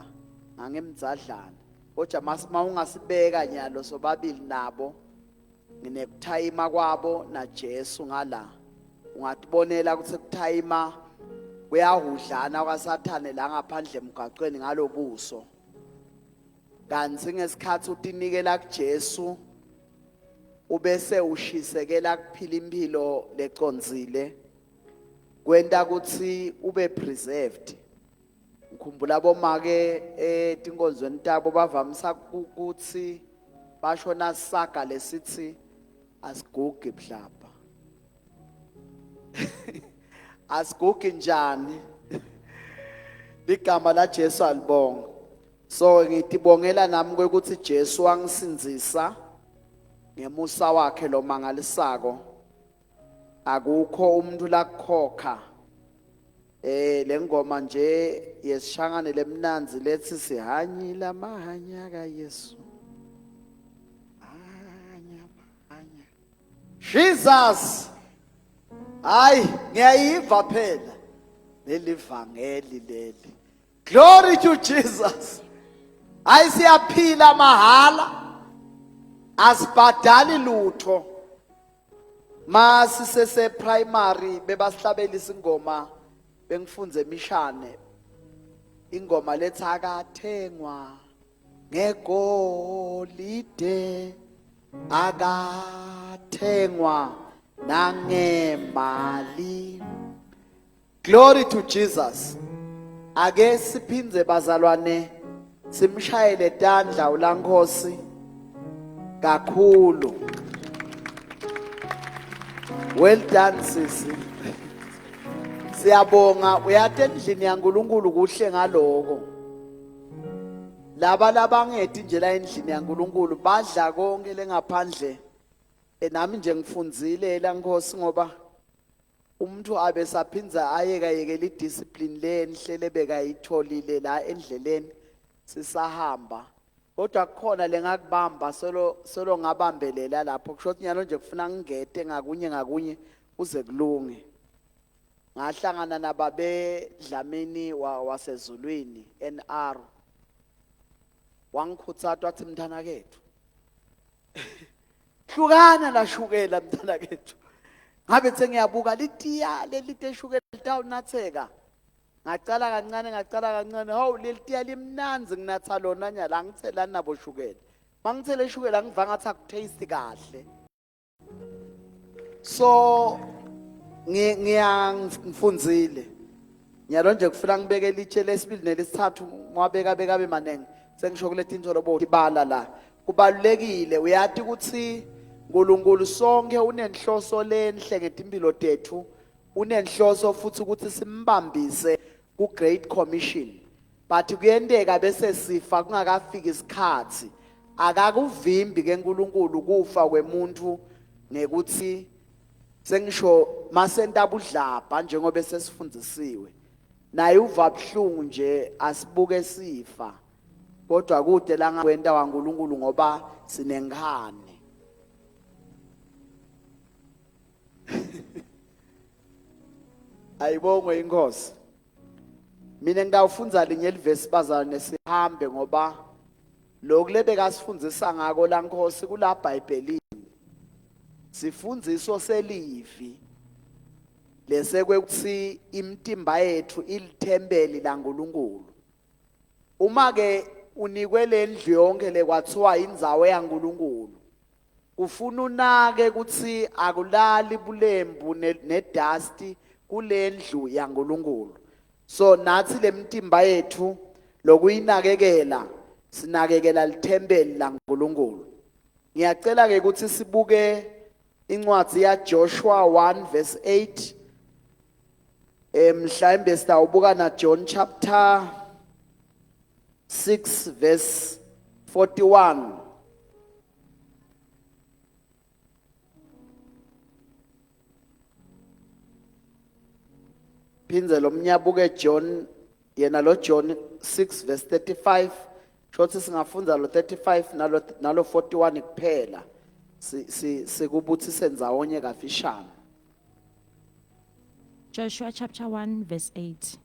ngangemdzadlana kodwa masima ungasibeka nyalo sobabili nabo nginekuthayima kwabo na Jesu ngala ungatibonela ukuthi kuthayima kuyahudlana kwasathane la ngaphandle emgaqweni ngalobuso kanti ngesikhathi utinikela kuJesu ubese ushisekela kuphila impilo leconzile kwenta ukuthi ube preserved. Ngikhumbula bomake etinkonzweni tabo bavamisa ukuthi bashona saga lesithi asigugi mhlaba asigugi njani ligama la Jesu alibonga. So ngitibongela nami ukuthi Jesu wangisinzisa ngemusa wakhe lo mangalisako akukho umuntu lakhokha lengoma nje yesishangane lemnanzi lethi sihanyila mahanya ka Yesu hanya Jesus hayi ngiyayiva phela lelivangeli leli. Glory to Jesus. Hayi siyaphila mahala asibhadali lutho. Masisese primary bebasihlabelisa ingoma bengifunze emishane ingoma lethi akathengwa ngegolide akathengwa nangemali. Glory to Jesus. Ake siphinze bazalwane simshayele tandla ulankosi kakhulu. Well done sisi. Siyabonga uyathe endlini yaNkulunkulu kuhle ngaloko. Laba labangethi nje la endlini yaNkulunkulu badla konke lengaphandle. Nami nje ngifundzile la Nkosi ngoba umuntu abe saphinza ayekayekela idiscipline lenhle lebekayitholile la endleleni sisahamba. Kodwa kukhona lengakubamba solo ngabambelela lapho kusho ukuthi nyalo nje kufuna ngigede ngakunye uze kulunge. Ngahlangana nababe Dlamini wasezulwini NR wangikhuthaza wathi mntana kethu hlukana la shukela mntana kethu ngabe sengiyabuka litiya lelite shukela litawunatheka ngacala kancane hawu lelitiya limnanzi nginatha lona nyala ngithela nabo shukela mangithele shukela ngivanga ngathi akutaste kahle. So ngifundzile nyalo nje kufuna ngibeke litshe lesibili nelesithathu ngwabeka bekabe manenge sengisho kuletinto lobo ibala la kubalulekile uyathi ukuthi uNkulunkulu sonke unenhloso lenhle ngetimpilo tethu unenhloso futhi ukuthi simbambise ku Great Commission but kuyenteka bese sifa kungakafika isikhathi akakuvimbi ke uNkulunkulu kufa kwemuntu ngekuthi sengisho masenta budlapha njengoba sesifundisiwe naye uva buhlungu nje asibuke sifa kodwa kude la ngakwenta waNkulunkulu ngoba sinengane. Ayibongwe inkosi. Mina ngidawufunza linye livesi bazalwane sihambe ngoba lokho lebeka sifundisa ngako la Nkosi kula Bhayibhelini sifundiso selivi lesekwe ukuthi imtimba yethu ilithembeli laNkulunkulu. Uma ke unikwe lendlu yonke lekwathiwa indzawo yaNkulunkulu ufuna unake ukuthi akulali bulembu nedasti kulendlu yaNkulunkulu. So nathi lemtimba yethu lokuyinakekela sinakekela lithembeli laNkulunkulu. Ngiyacela ke ukuthi sibuke incwadi ya Joshua 1 verse 8 mhlawumbe sitawubuka na John chapter 6 verse 41. siphindze lo mnyabuke John yena lo John 6 verse 35 shothi singafunda lo 35 nalo 41 kuphela sikubuthise ndzawonye kafishane. Joshua chapter 1 verse 8.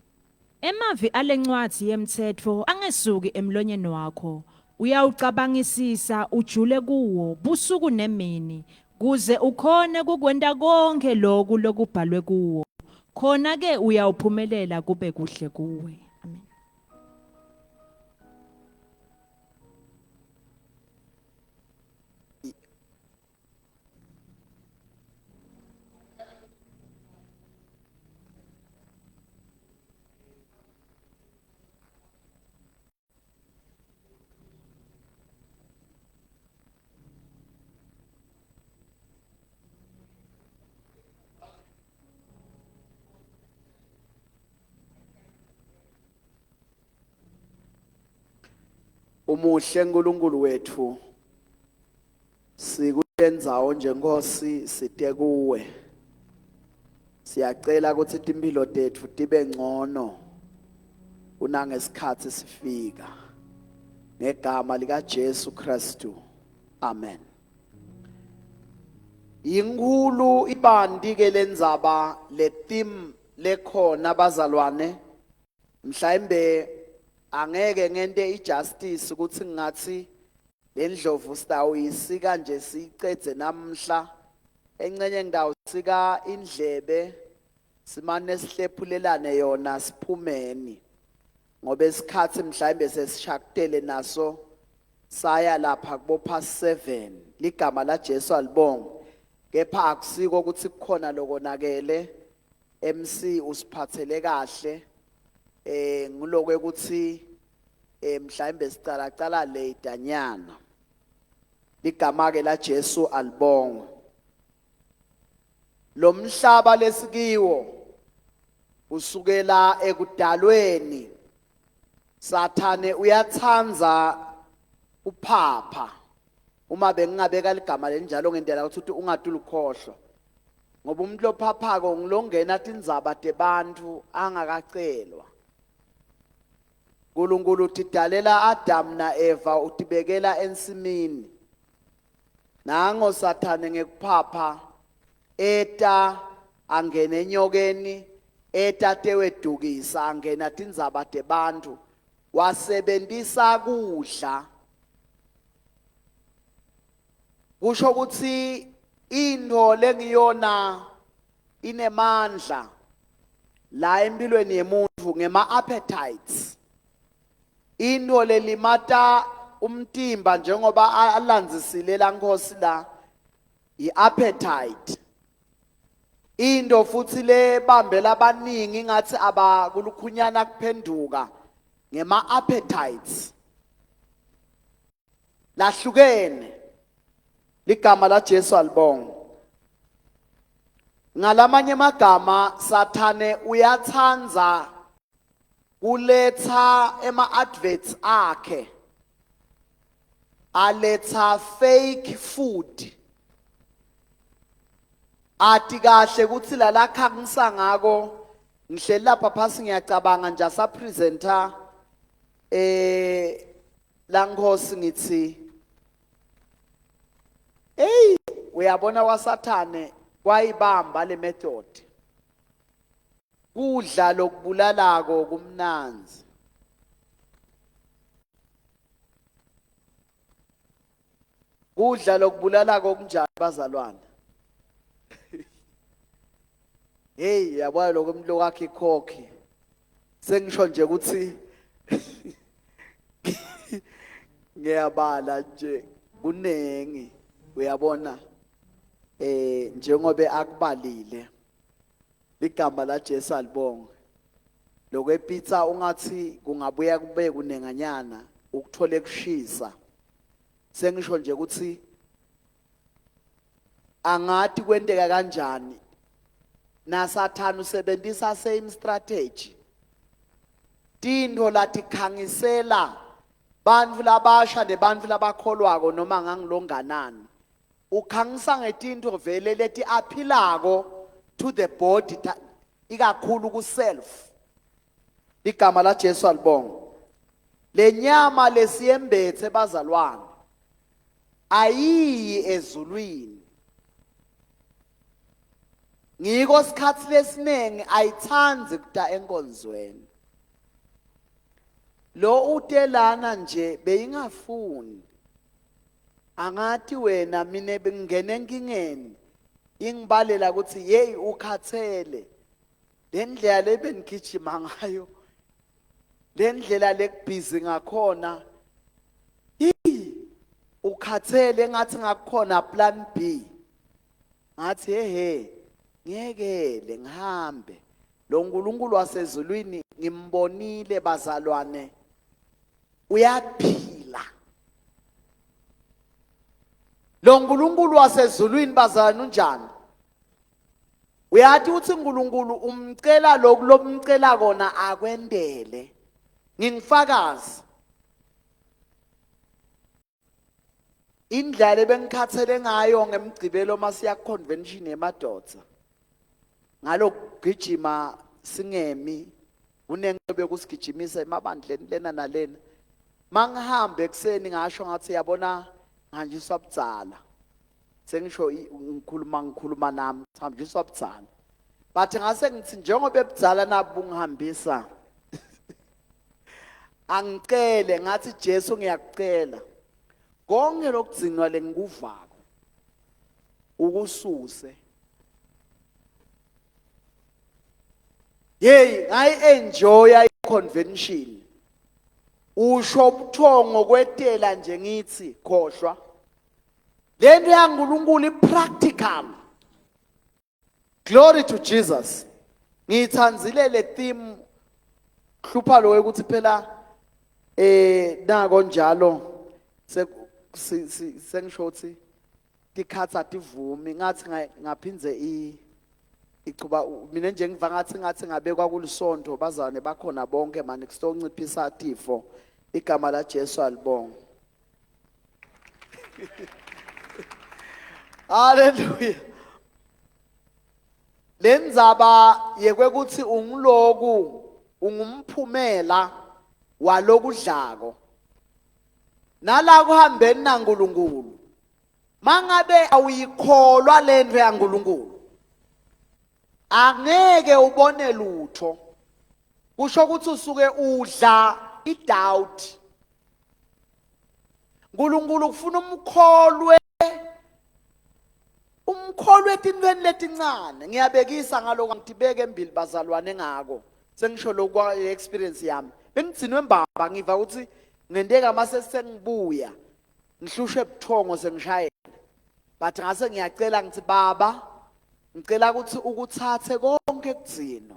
Emavi alencwadi yemthetho angesuki emlonyeni wakho, uyawucabangisisa ujule kuwo busuku nemini, kuze ukhone kukwenta konke lokhu lokubhalwe kuwo. Khona ke uyawuphumelela kube kuhle kuwe. Amen. Umuhle uNkulunkulu wethu sikuyendzawo njengosi site kuwe. Siyacela ukuthi impilo tethu tibe ngcono kunangesikhathi sifika. Ngegama lika Jesu Kristu. Amen. Inkulu ibandi ke lendzaba letim lekhona bazalwane. Mhlawumbe angeke ngente ijustice ukuthi ngathi lendlovu sitawuyisika nje sicedze namhla encenye ngidawusika indlebe simane sihlephulelane yona siphumeni ngoba isikhathi mhlawumbe sesishakutele naso saya lapha kubo past 7 ligama la Jesu alibonga kepha akusiko ukuthi kukhona lokonakele MC usiphathele kahle ngilokwe ukuthi mhlawumbe sicala late nyana ligama ke la Jesu alibonga lo mhlaba lesikiwo usukela ekudalweni Sathane uyathanza uphapha uma bengingabeka ligama lenjalo ngendlela ukuthi ungadula ukhohlwa ngoba umuntu lophaphako ngilongena tindzaba tebantu angakacelwa. Nkulunkulu utidalela Adam na Eva utibekela ensimini. Nango Sathane ngekuphapha eta angene enyokeni eta tewedukisa angena tindzaba tebantu wasebenzisa kudla. Kusho ukuthi into lengiyona inemandla la empilweni yemuntu ngema appetites. Into lelimata umtimba njengoba alandzisile la Nkosi la i-appetite. Into futhi le bambela abaningi ngathi abakulukunyana kuphenduka ngema appetites. Lahlukene ligama la Jesu alibonga. Ngalamanye amagama Sathane uyathanza uletha ema-adverts akhe aletha fake food athi kahle ukuthi la khangisa ngako ngihleli lapha phasi ngiyacabanga nje asa presenter la Nkosi ngithi hey uyabona waSathane kwayibamba le method kudla lokubulalako kumnanzi kudla lokubulalako kunjani bazalwane hey yabona lokho umuntu wakhe ikhokhi sengisho nje ukuthi ngiyabala nje kunengi uyabona njengobe akubalile ligama la Jesu alibonga lokwe pizza ungathi kungabuya kube kunenganyana ukuthole kushisa sengisho nje ukuthi angathi kwenteka kanjani na Sathane usebenzisa same strategy tinto lati khangisela bantfu labasha nebantfu labakholwako noma ngangilonganani ukhangisa ngetinto vele leti aphilako to the body ikakhulu ku self. Igama la Jesu alibonga. Lenyama lesiyembethe bazalwane ayiyi ezulwini. Ngiko sikhathi lesinengi ayithanzi kuda enkonzweni. Lo utelana nje beyingafuni. Angathi wena mina bengene enkingeni ingibalela ukuthi hey ukhathele. Lendlela lebengigijima ngayo. Lendlela lekubhizi ngakhona. Ukhathele ngathi ngakukhona plan B. Ngathi ngiyekele ngihambe. Lo nkulunkulu wasezulwini ngimbonile bazalwane. Uyaphila. Lo nkulunkulu wasezulwini bazalwane unjani? Uyathi uthi uNkulunkulu umcela lokhu lomcela kona akwendele. Ngingifakazi. Indlela ebengikhathele ngayo ngemgcibelo masiya convention emadoda. Ngalokugijima singemi unengebe kusigijimisa emabandleni lena nalena. Mangihambe ekseni ngasho ngathi yabona nganjiswa budzala. Sengisho ngikhuluma nami ngihanjiswa budzala. Bathi ngase ngithi njengoba ebudzala nabu ngihambisa. Angicele ngathi Jesu ngiyakucela. Konke lokugcinwa lengikuvako ukususe. Hey, ngayi-enjoya i-convention. Usho ubuthongo kwetela nje ngithi khohlwa. Lento yaNkulunkulu ipractical. Glory to Jesus. Ngithanzile le theme hlupha lo ukuthi phela nako njalo sengisho ukuthi tikhatha tivumi ngathi ngaphindze ichuba mina nje ngiva ngathi ngabe kwakulisonto bazane bakhona bonke manje kustonciphisa tifo igama la Jesu alibonga. Hallelujah. Lenzaba yekwekuthi ungiloku ungumphumela walokudlako. Nala kuhambeni naNkulunkulu. Mangabe awuyikholwa lento yaNkulunkulu. Angeke ubone lutho. Kusho ukuthi usuke udla idoubt. uNkulunkulu ufuna umkholwe etintweni letincane. Ngiyabekisa ngaloko ngitibeke embili bazalwane ngako. Sengisho lokwa experience yami. Bengitsinwe mbaba ngiva ukuthi ngendeka mase sengibuya ngihlushwe ebuthongo sengishayela. Bathi ngase ngiyacela ngithi baba ngicela ukuthi ukuthathe konke kugcinwa.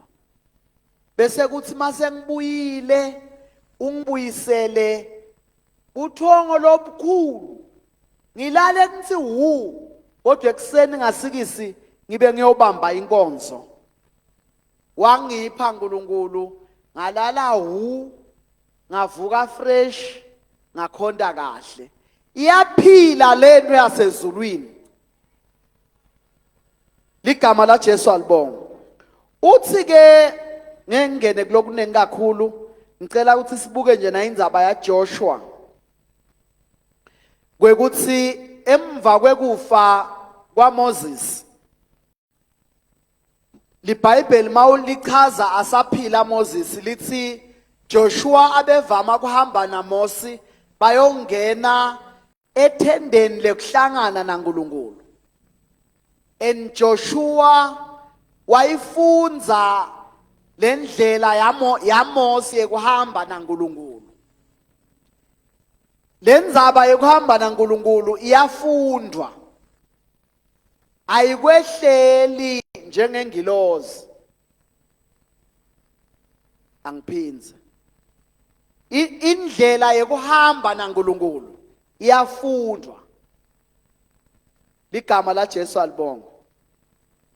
Bese kuthi mase ngibuyile ungibuyisele uthongo lobukhulu. Ngilale ngithi kodwa ekseni ngasikisi ngibe ngiyobamba inkonzo. Wangipha uNkulunkulu ngalala ngavuka fresh ngakhonda kahle. Iyaphila lento yasezulwini. Ligama la Jesu alibonga. Uthi ke ngengene kulokunengi kakhulu ngicela ukuthi sibuke nje na indzaba ya Joshua. Kwekuthi emva kwekufa kwaMoses liBhayibheli mawulichaza asaphila Moses lithi Joshua abevama kuhamba naMosi bayongena ethendeni lekuhlangana naNkulunkulu. And Joshua wayifunza lendlela yaMosi ekuhamba naNkulunkulu. Lenzaba yokuhamba naNkulunkulu iyafundwa. Ayikwehleli njengengilozi. Angiphinze. Indlela yokuhamba naNkulunkulu iyafundwa. Ligama la Jesu alibonga.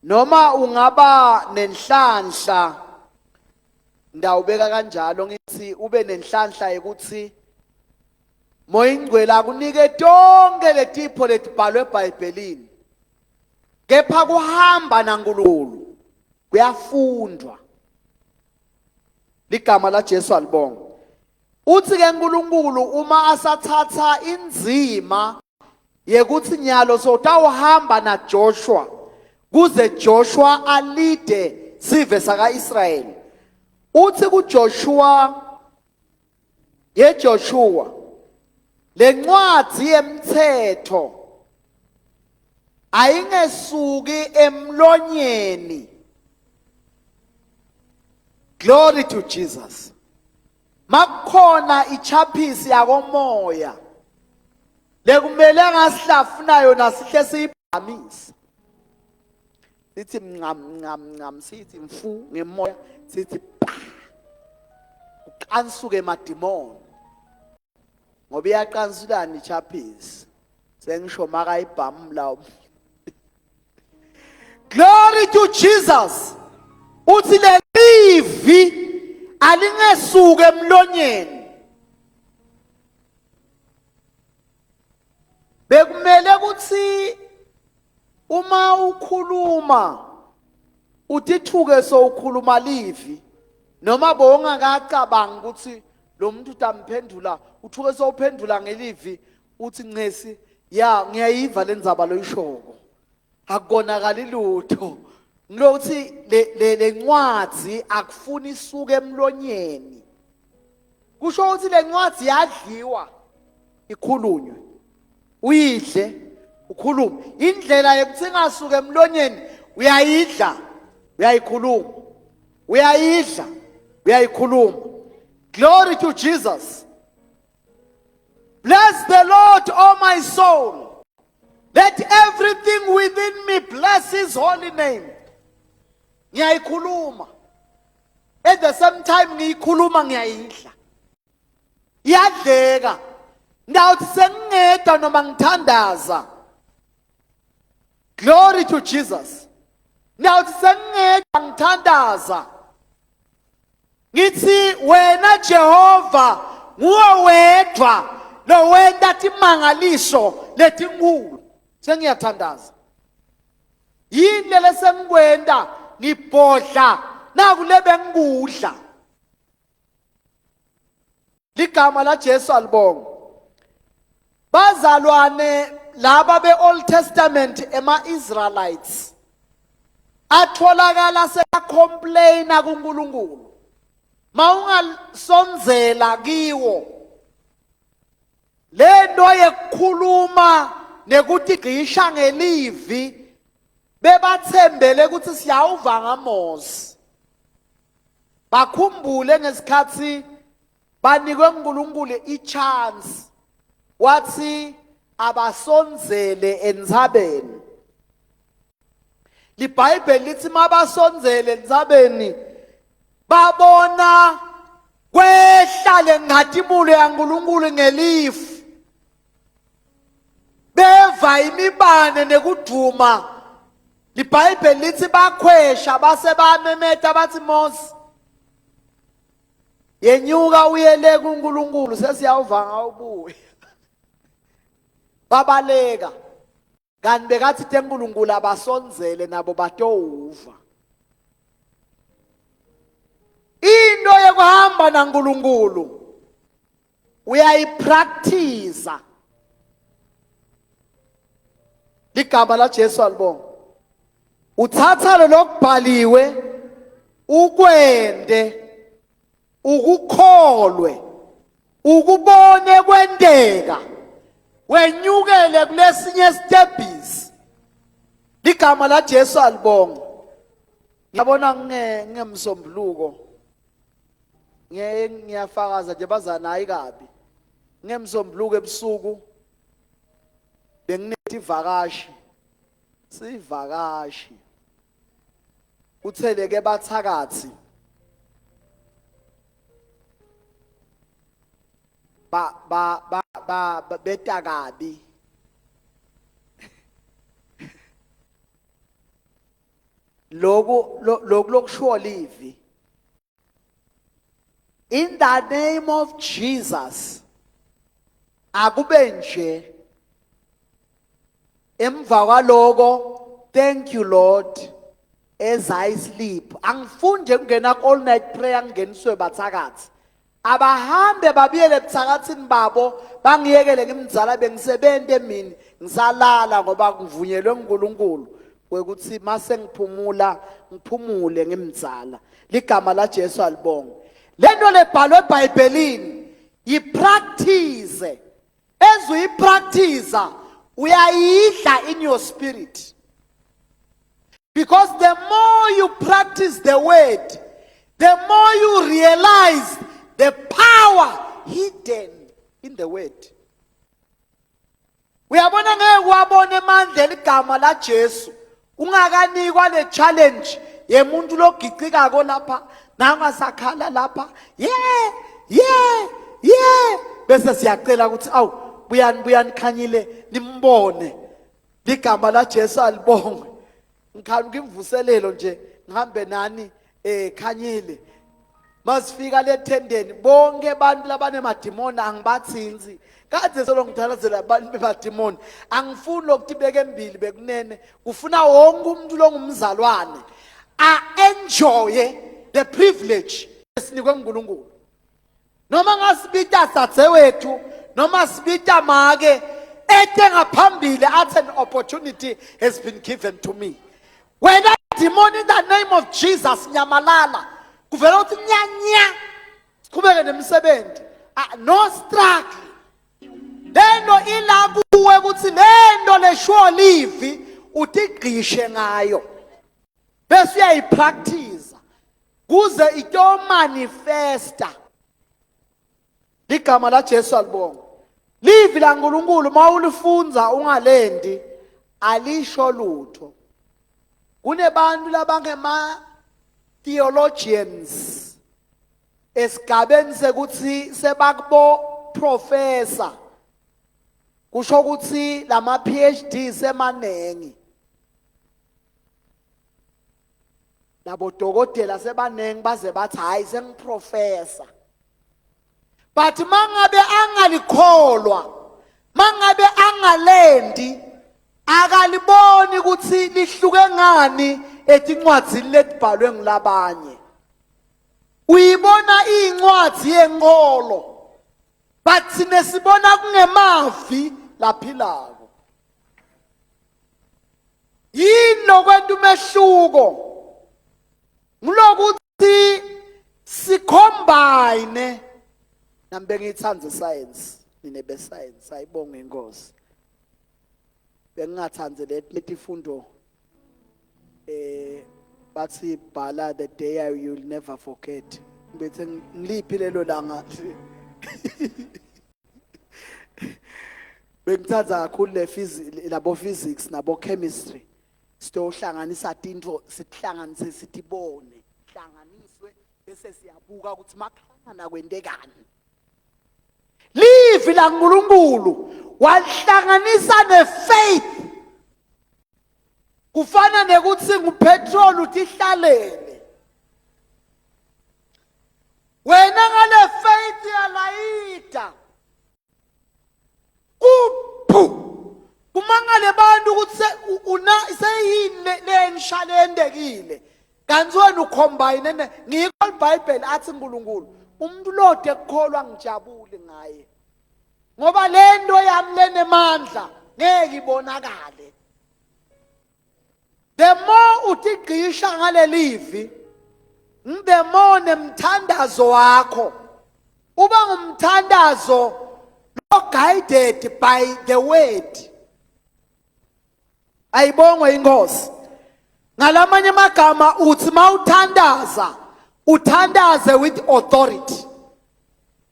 Noma ungaba nenhlanhla ndawubeka kanjalo ngithi ube nenhlanhla ukuthi Moya Ingcwele akunike tonke letipho letibhalwe eBhayibhelini. Kepha kuhamba naNkulunkulu kuyafundwa ligama la Jesu alibonga. Uthi ke uNkulunkulu uma asathatha inzima yekuthi nyalo sotawuhamba na Joshua kuze Joshua alide sive saka Israel. Uthi kuJoshua Joshua lencwadi yemthetho ayingesuki emlonyeni. Glory to Jesus. Makukhona ichaphisi yakomoya lekumele ngasihlafunayo nasihle siyibhamise. Sithi mncam sithi mfu ngemoya sithi pa. Uqansuke emadimoni. Ngoba iyaqansulana ichaphisi. Sengisho makayibhamla. Glory to Jesus. Uthi le livi alingesuke emlonyeni. Bekumele ukuthi uma ukhuluma utithuke so ukhuluma livi noma bongakacabanga ukuthi lo muntu utamphendula uthuke so uphendula ngelivi uthi ncesi ya ngiyayiva lendzaba loyishoko akukonakala lutho ngilokuthi le ncwadi akufuni isuke emlonyeni. Kusho ukuthi le ncwadi yadliwa ikhulunywe uyidle ukhuluma. Indlela yokuthi ingasuke emlonyeni uyayidla uyayikhuluma uyayidla uyayikhuluma. Glory to Jesus. Bless the Lord, oh my soul. Let everything within me bless his holy name. Ngiyayikhuluma. At the same time ngiyikhuluma ngiyayidla. Iyadleka. Ndawuthi sengingedwa noma ngithandaza. Glory to Jesus. Ndawuthi sengingedwa ngithandaza. Ngithi wena Jehova nguwe wedwa lo wenda timangaliso letinkulu. Sengiyathandaza. Yini lesengikwenda ngibhodla nakulebe ngikudla. Ligama la Jesu alibonga. Bazalwane laba beOld Testament ema-Israelites atholakala secomplaina kuNkulunkulu. Mawungasonzela kiwo lento yekukhuluma nekuthi gqisha ngelivi bebathembele ukuthi siyawuva ngaMose. Bakhumbule ngesikhathi banikwe uNkulunkulu ichance wathi abasonzele entsabeni. LiBhayibheli lithi mabasonzele entsabeni babona kwehlale ngatimulo yaNkulunkulu ngelifu. Beva imibane nekuduma. LiBhayibheli lithi bakhwesha base bamemeta bathi Mose yenyuka uyele kuNkulunkulu sesiyawuva ngawubuye. Babaleka. Kanti bekathi teNkulunkulu abasonzele nabo batowuva. Into yokuhamba naNkulunkulu uyayipractice. Ligama la Jesu alibonga. Uthatha lo lokubhaliwe ukwende ukukholwe ukubone kwendeka wenyukele kulesinye stepis. Ligama la Jesu alibonga. Ngiyabona ngemsombuluko ngiyafakaza nje bazana ayikabi. Ngemsombuluko ebusuku benginethi ivakashi. Sivakashi. Utheleke bathakathi. Betakabi. Lokusho livi. In the name of Jesus. Akube nje. Emva kwaloko, thank you Lord. as I sleep. Angifuni nje kungena all night prayer ngingeniswe bathakathi. Abahambe babiyele ebuthakathini babo bangiyekele ngimzala bengisebente mina ngisalala ngoba kuvunyelwe uNkulunkulu kwekuthi mase ngiphumule ngimzala. Ligama la Jesu alibonga. Lento lebhalwe eBhayibhelini yipractice. As we practice, uyayidla in your spirit. Because the more you practice the word, the more you realize the power hidden in the word. Uyabona ngeke wabona emandla eligama la Jesu ungakanikwa le challenge yemuntu logicikako lapha nangasakhala lapha bese siyacela ukuthi awu buyani khanyile nimbone ligama la Jesu alibonge ngikhani ngimvuselelo nje ngihambe nani khanyile masifika le tendeni bonke abantu labane madimoni angibathinzi kade solo ngithalazela abantu bemadimoni angifuni lokutibeka embili bekunene kufuna wonke umuntu longumzalwane enjoy the privilege esinikwe uNkulunkulu noma ngasibita sadzewethu noma sibita make ngaphambili athi an opportunity has been given to me. When I demon in the name of Jesus nyamalala kuvela uthi nyanya siqhubeke nemsebenzi no struggle lento ila kuwe ukuthi lento lesho live utigqishe ngayo bese uyayipractice kuze ito manifesta ligama la Jesu alibonga. Livi la uNkulunkulu mawulifunza ungalendi alisho lutho. Kunebantu labangema theologians esigabeni sekuthi sebakubo professor kusho ukuthi lama PhD semanengi labo dokotela sebanengi baze bathi hayi sengiprofessor. But mangabe angalikholwa mangabe angalendi akaliboni ukuthi lihluke ngani etincwadzini letibhalwe ngilabanye uyibona incwadi yenkolo but sinesibona kungemavi laphilako yini kwento umehluko ngulokuthi sicombine nambe ngithanze science nine be science ayibonga inkosi bengingathanze letifundo bathi bhala the day you'll never forget bethe ngiliphi lelo langa bengithatha kakhulu labo physics nabo chemistry sitohlanganisa into sihlanganise sithibone hlanganiswe bese siyabuka ukuthi makhana kwendekani. Live la uNkulunkulu walihlanganisa nefaith kufana nekuthi ngupetrol utihlalele wena ngale faith yalayita kumangale bantu ukuthi una seyini lenshalendekile kanti wena ucombine ngikho iBhayibheli athi uNkulunkulu umuntu lode ekukholwa ngijabule ngaye ngoba lento yami lenemandla ngeke ibonakale. The more utigqisha ngale livi the more nemthandazo wakho uba ngumthandazo lo guided by the word. Ayibongwe inkosi ngalamanye amagama uthi mawuthandaza uthandaze with authority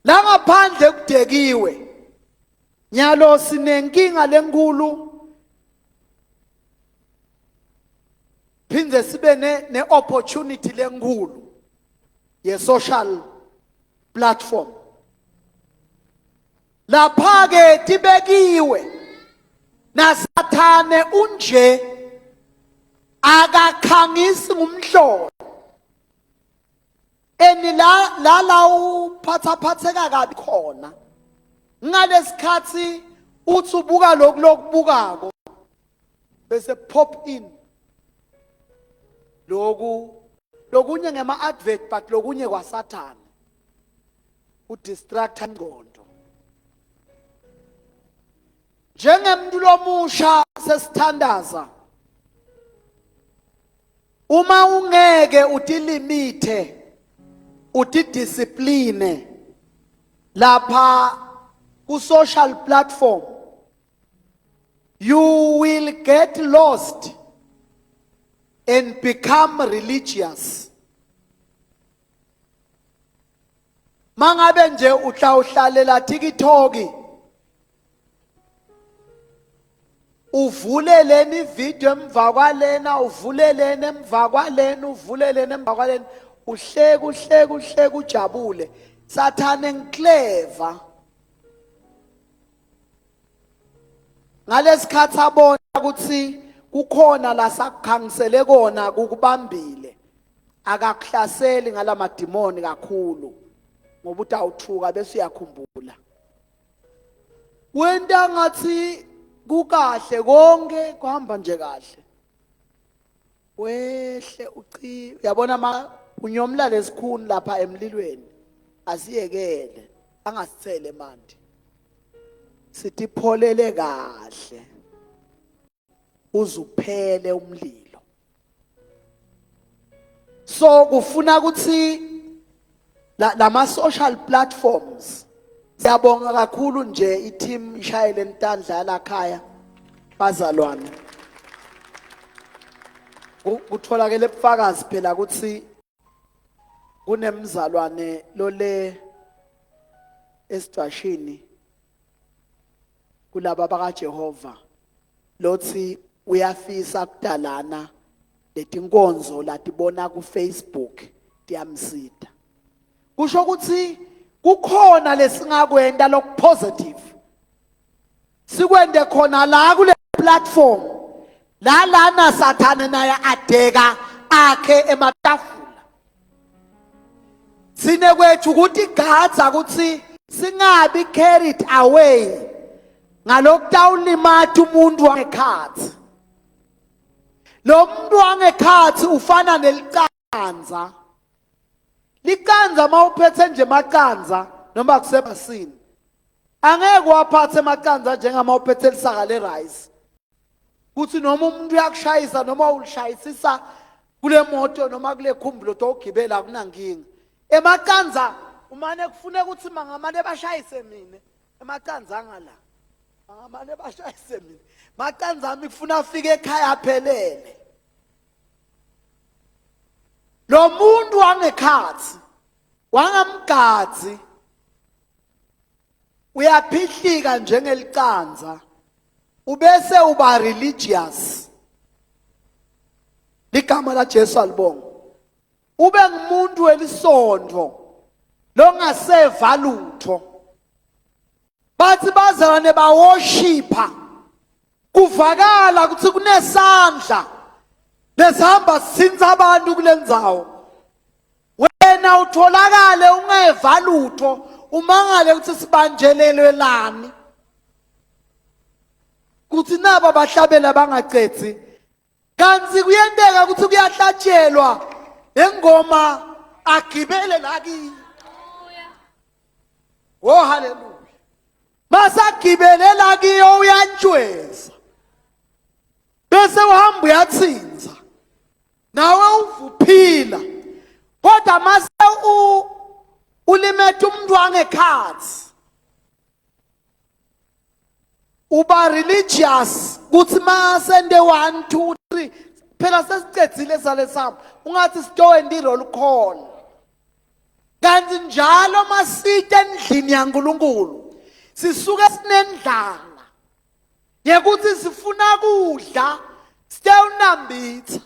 la ngaphandle kudekiwe nyalo sinenkinga lenkulu phinde sibe ne opportunity lenkulu ye social platform lapha ke tibekiwe nasathane unje akakhangisi ngumhlolo la uphatheka kabi khona ngalesikhathi uthi ubuka lokubukako bese pop in lokunye ngema advert but lokunye kwa Satan udistract ingqondo njengemuntu lomusha sesithandaza uma ungeke utilimite utidiscipline lapha ku social platform you will get lost and become religious. Mangabe nje uhlalela TikTok uvule ni video emva kwalena uvule lena emva kwalena uvule lena emva kwalena uhleke ujabule. Sathane ngiclever ngalesikhathi abona ukuthi kukhona la sakukhangisele kona kukubambile akakuhlaseli ngalamadimoni kakhulu ngoba utawuthuka bese uyakhumbula wenda ngathi kukahle konke kuhamba nje kahle wehle uyabona unyomla lesikhuni lapha emlilweni asiyekele angasithele manje sitipholele kahle uzuphele umlilo so kufuna ukuthi lama social platforms siyabonga kakhulu nje i-team ishayele ntandla la khaya bazalwane kutholakele ubufakazi phela ukuthi kunemzalwane lole esidwashini kulaba baka Jehova lothi uyafisa kudalana letinkonzo latibona ku Facebook tiyamsida kusho ukuthi kukhona lesingakwenda lokupositive sikwende khona la kule platform lana Sathane naye adeka akhe ematafula sine kwethu ukuthi gadza ukuthi singabi carried away ngalokutawulimata umuntu wangekhathi lo muntu wangekhathi ufana nelicanza licanza mawuphethe nje macanza noma kusebasini angeke waphathe macanza njengama uphethe lisaka le rice kuthi noma umuntu uyakushayisa noma ulishayisisa kule moto noma kule khumbulo togibela kunankinga emacanza umane kufune ukuthi mangamane bashayise mina emacanza ngala mangamane bashayise mina macanza ami kufuna afike ekhaya aphelele lo muntu wangekhathi wangamgadzi uyaphihlika njengelicanza ubese uba religious ligama la Jesu alibonga ube ngumuntu welisondo longaseva lutho bathi bazalwane ba worshipa kuvakala ukuthi kunesandla lesihamba sinza abantu kulendzawo wena utholakale ungeva lutho umangale ukuthi sibanjelelwe lani kuthi naba bahlabela bangaqedzi kanti kuyenteka ukuthi kuyahlatshelwa engoma agibele laki oh haleluya masagibele laki uyantshweza bese uhamba uyatsinza nawe uvuphila kodwa mase ulimethe umuntu wangekhathi uba religious kuthi masende 1 2 3 phela sesicedzile sale sami ungathi sitowendi roll call kanti njalo masite endlini yaNkulunkulu sisuke sinendlala yekuthi sifuna kudla sitewunambitha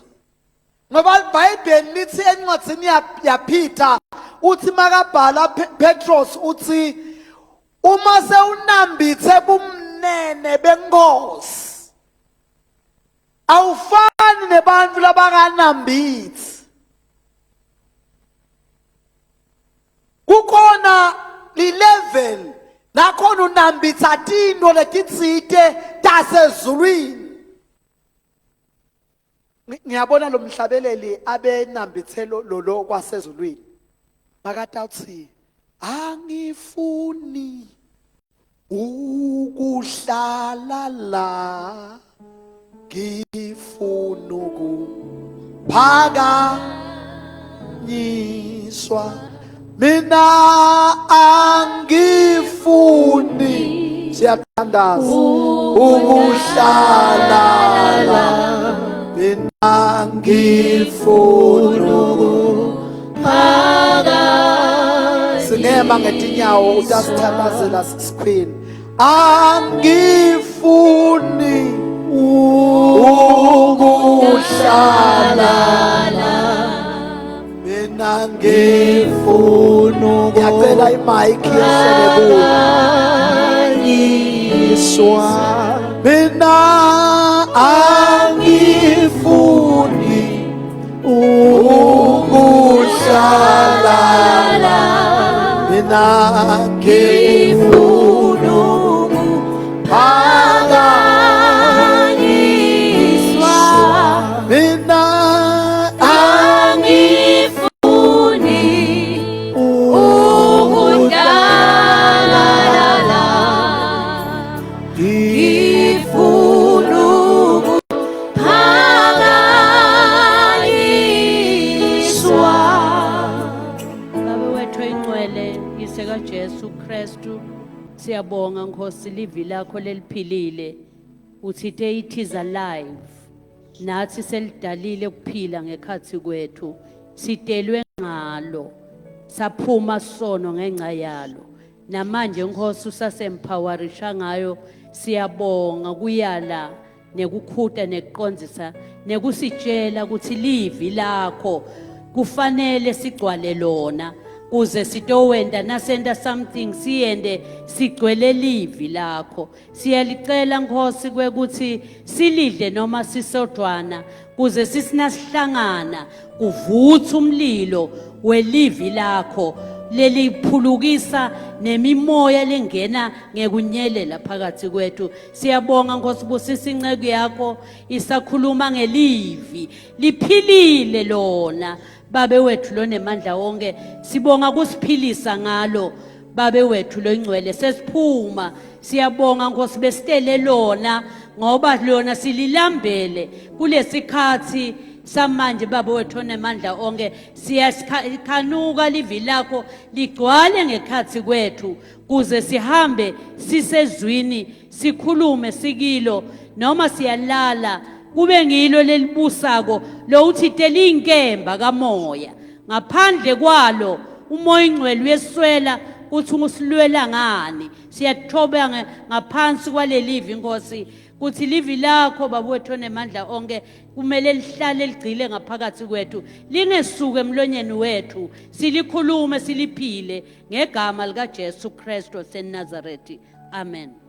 ngoba iBhayibheli lithi encwadzini yaPeter uthi makabhala Petros uthi uma sewunambithe bumnene benkosi awufani nebantu labanganambithi kukhona level nakhona unambitha tinto letitsite tasezulwini ngiyabona lo mhlabeleli abenambithelo lo kwasezulwini makade uthi angifuni ukuhlala la ngifuna ukuphakanyiswa mina angifuni siyathandaza ukuhlala la mina ngifuna ukuphakanyiswa singema ngetinyawo utasithandazela sikwini angifuni ukuhlala mina ngifuna ngiyacela imic yehlelekuyiswa mina angifuni ukuhlala mina ngifuna ukuphakanyiswa mina angifuni ukuhlala ngifuna ukuphakanyiswa. Baba wethu ingcwele yiseka Jesu Kristu siyabonga Nkosi livi lakho leliphilile uthithe it is alive nathi selidalile ukuphila ngekhathi kwethu sidelwe ngalo saphuma sono ngenxa yalo namanje Nkosi usasempowerisha ngayo siyabonga kuyala nekukhuta nekuqonzisa nekusitshela ukuthi livi lakho kufanele sigcwale lona kuze sitowenda nasenda something siyende sigcwele livi lakho siyalicela Nkosi kwekuthi silidle noma sisodwana kuze sisinasihlangana kuvutha umlilo welivi lakho leliphulukisa nemimoya lengena ngekunyelela phakathi kwethu siyabonga Nkosi busisa inceke yakho isakhuluma ngelivi liphilile lona babe wethu lo nemandla wonke sibonga kusiphilisa ngalo babe wethu lo ingcwele sesiphuma siyabonga Nkosi besitele lona ngoba lona sililambele kulesikhathi samanje baba wethu nemandla onke siyakhanuka livi lakho ligcwale ngekhathi kwethu kuze sihambe sisezwini sikhulume sikilo noma siyalala kube ngilo lelibusako lo uthite linkemba kamoya ngaphandle kwalo umoya ingcwele uyeswela uthi usilwela ngani siyathoba ngaphansi kwalelivi Nkosi kuthi livi lakho babethu nemandla onke kumele lihlale ligcile ngaphakathi kwethu lingesuke emlonyeni wethu silikhulume siliphile ngegama lika Jesu Kristu waseNazaretha amen.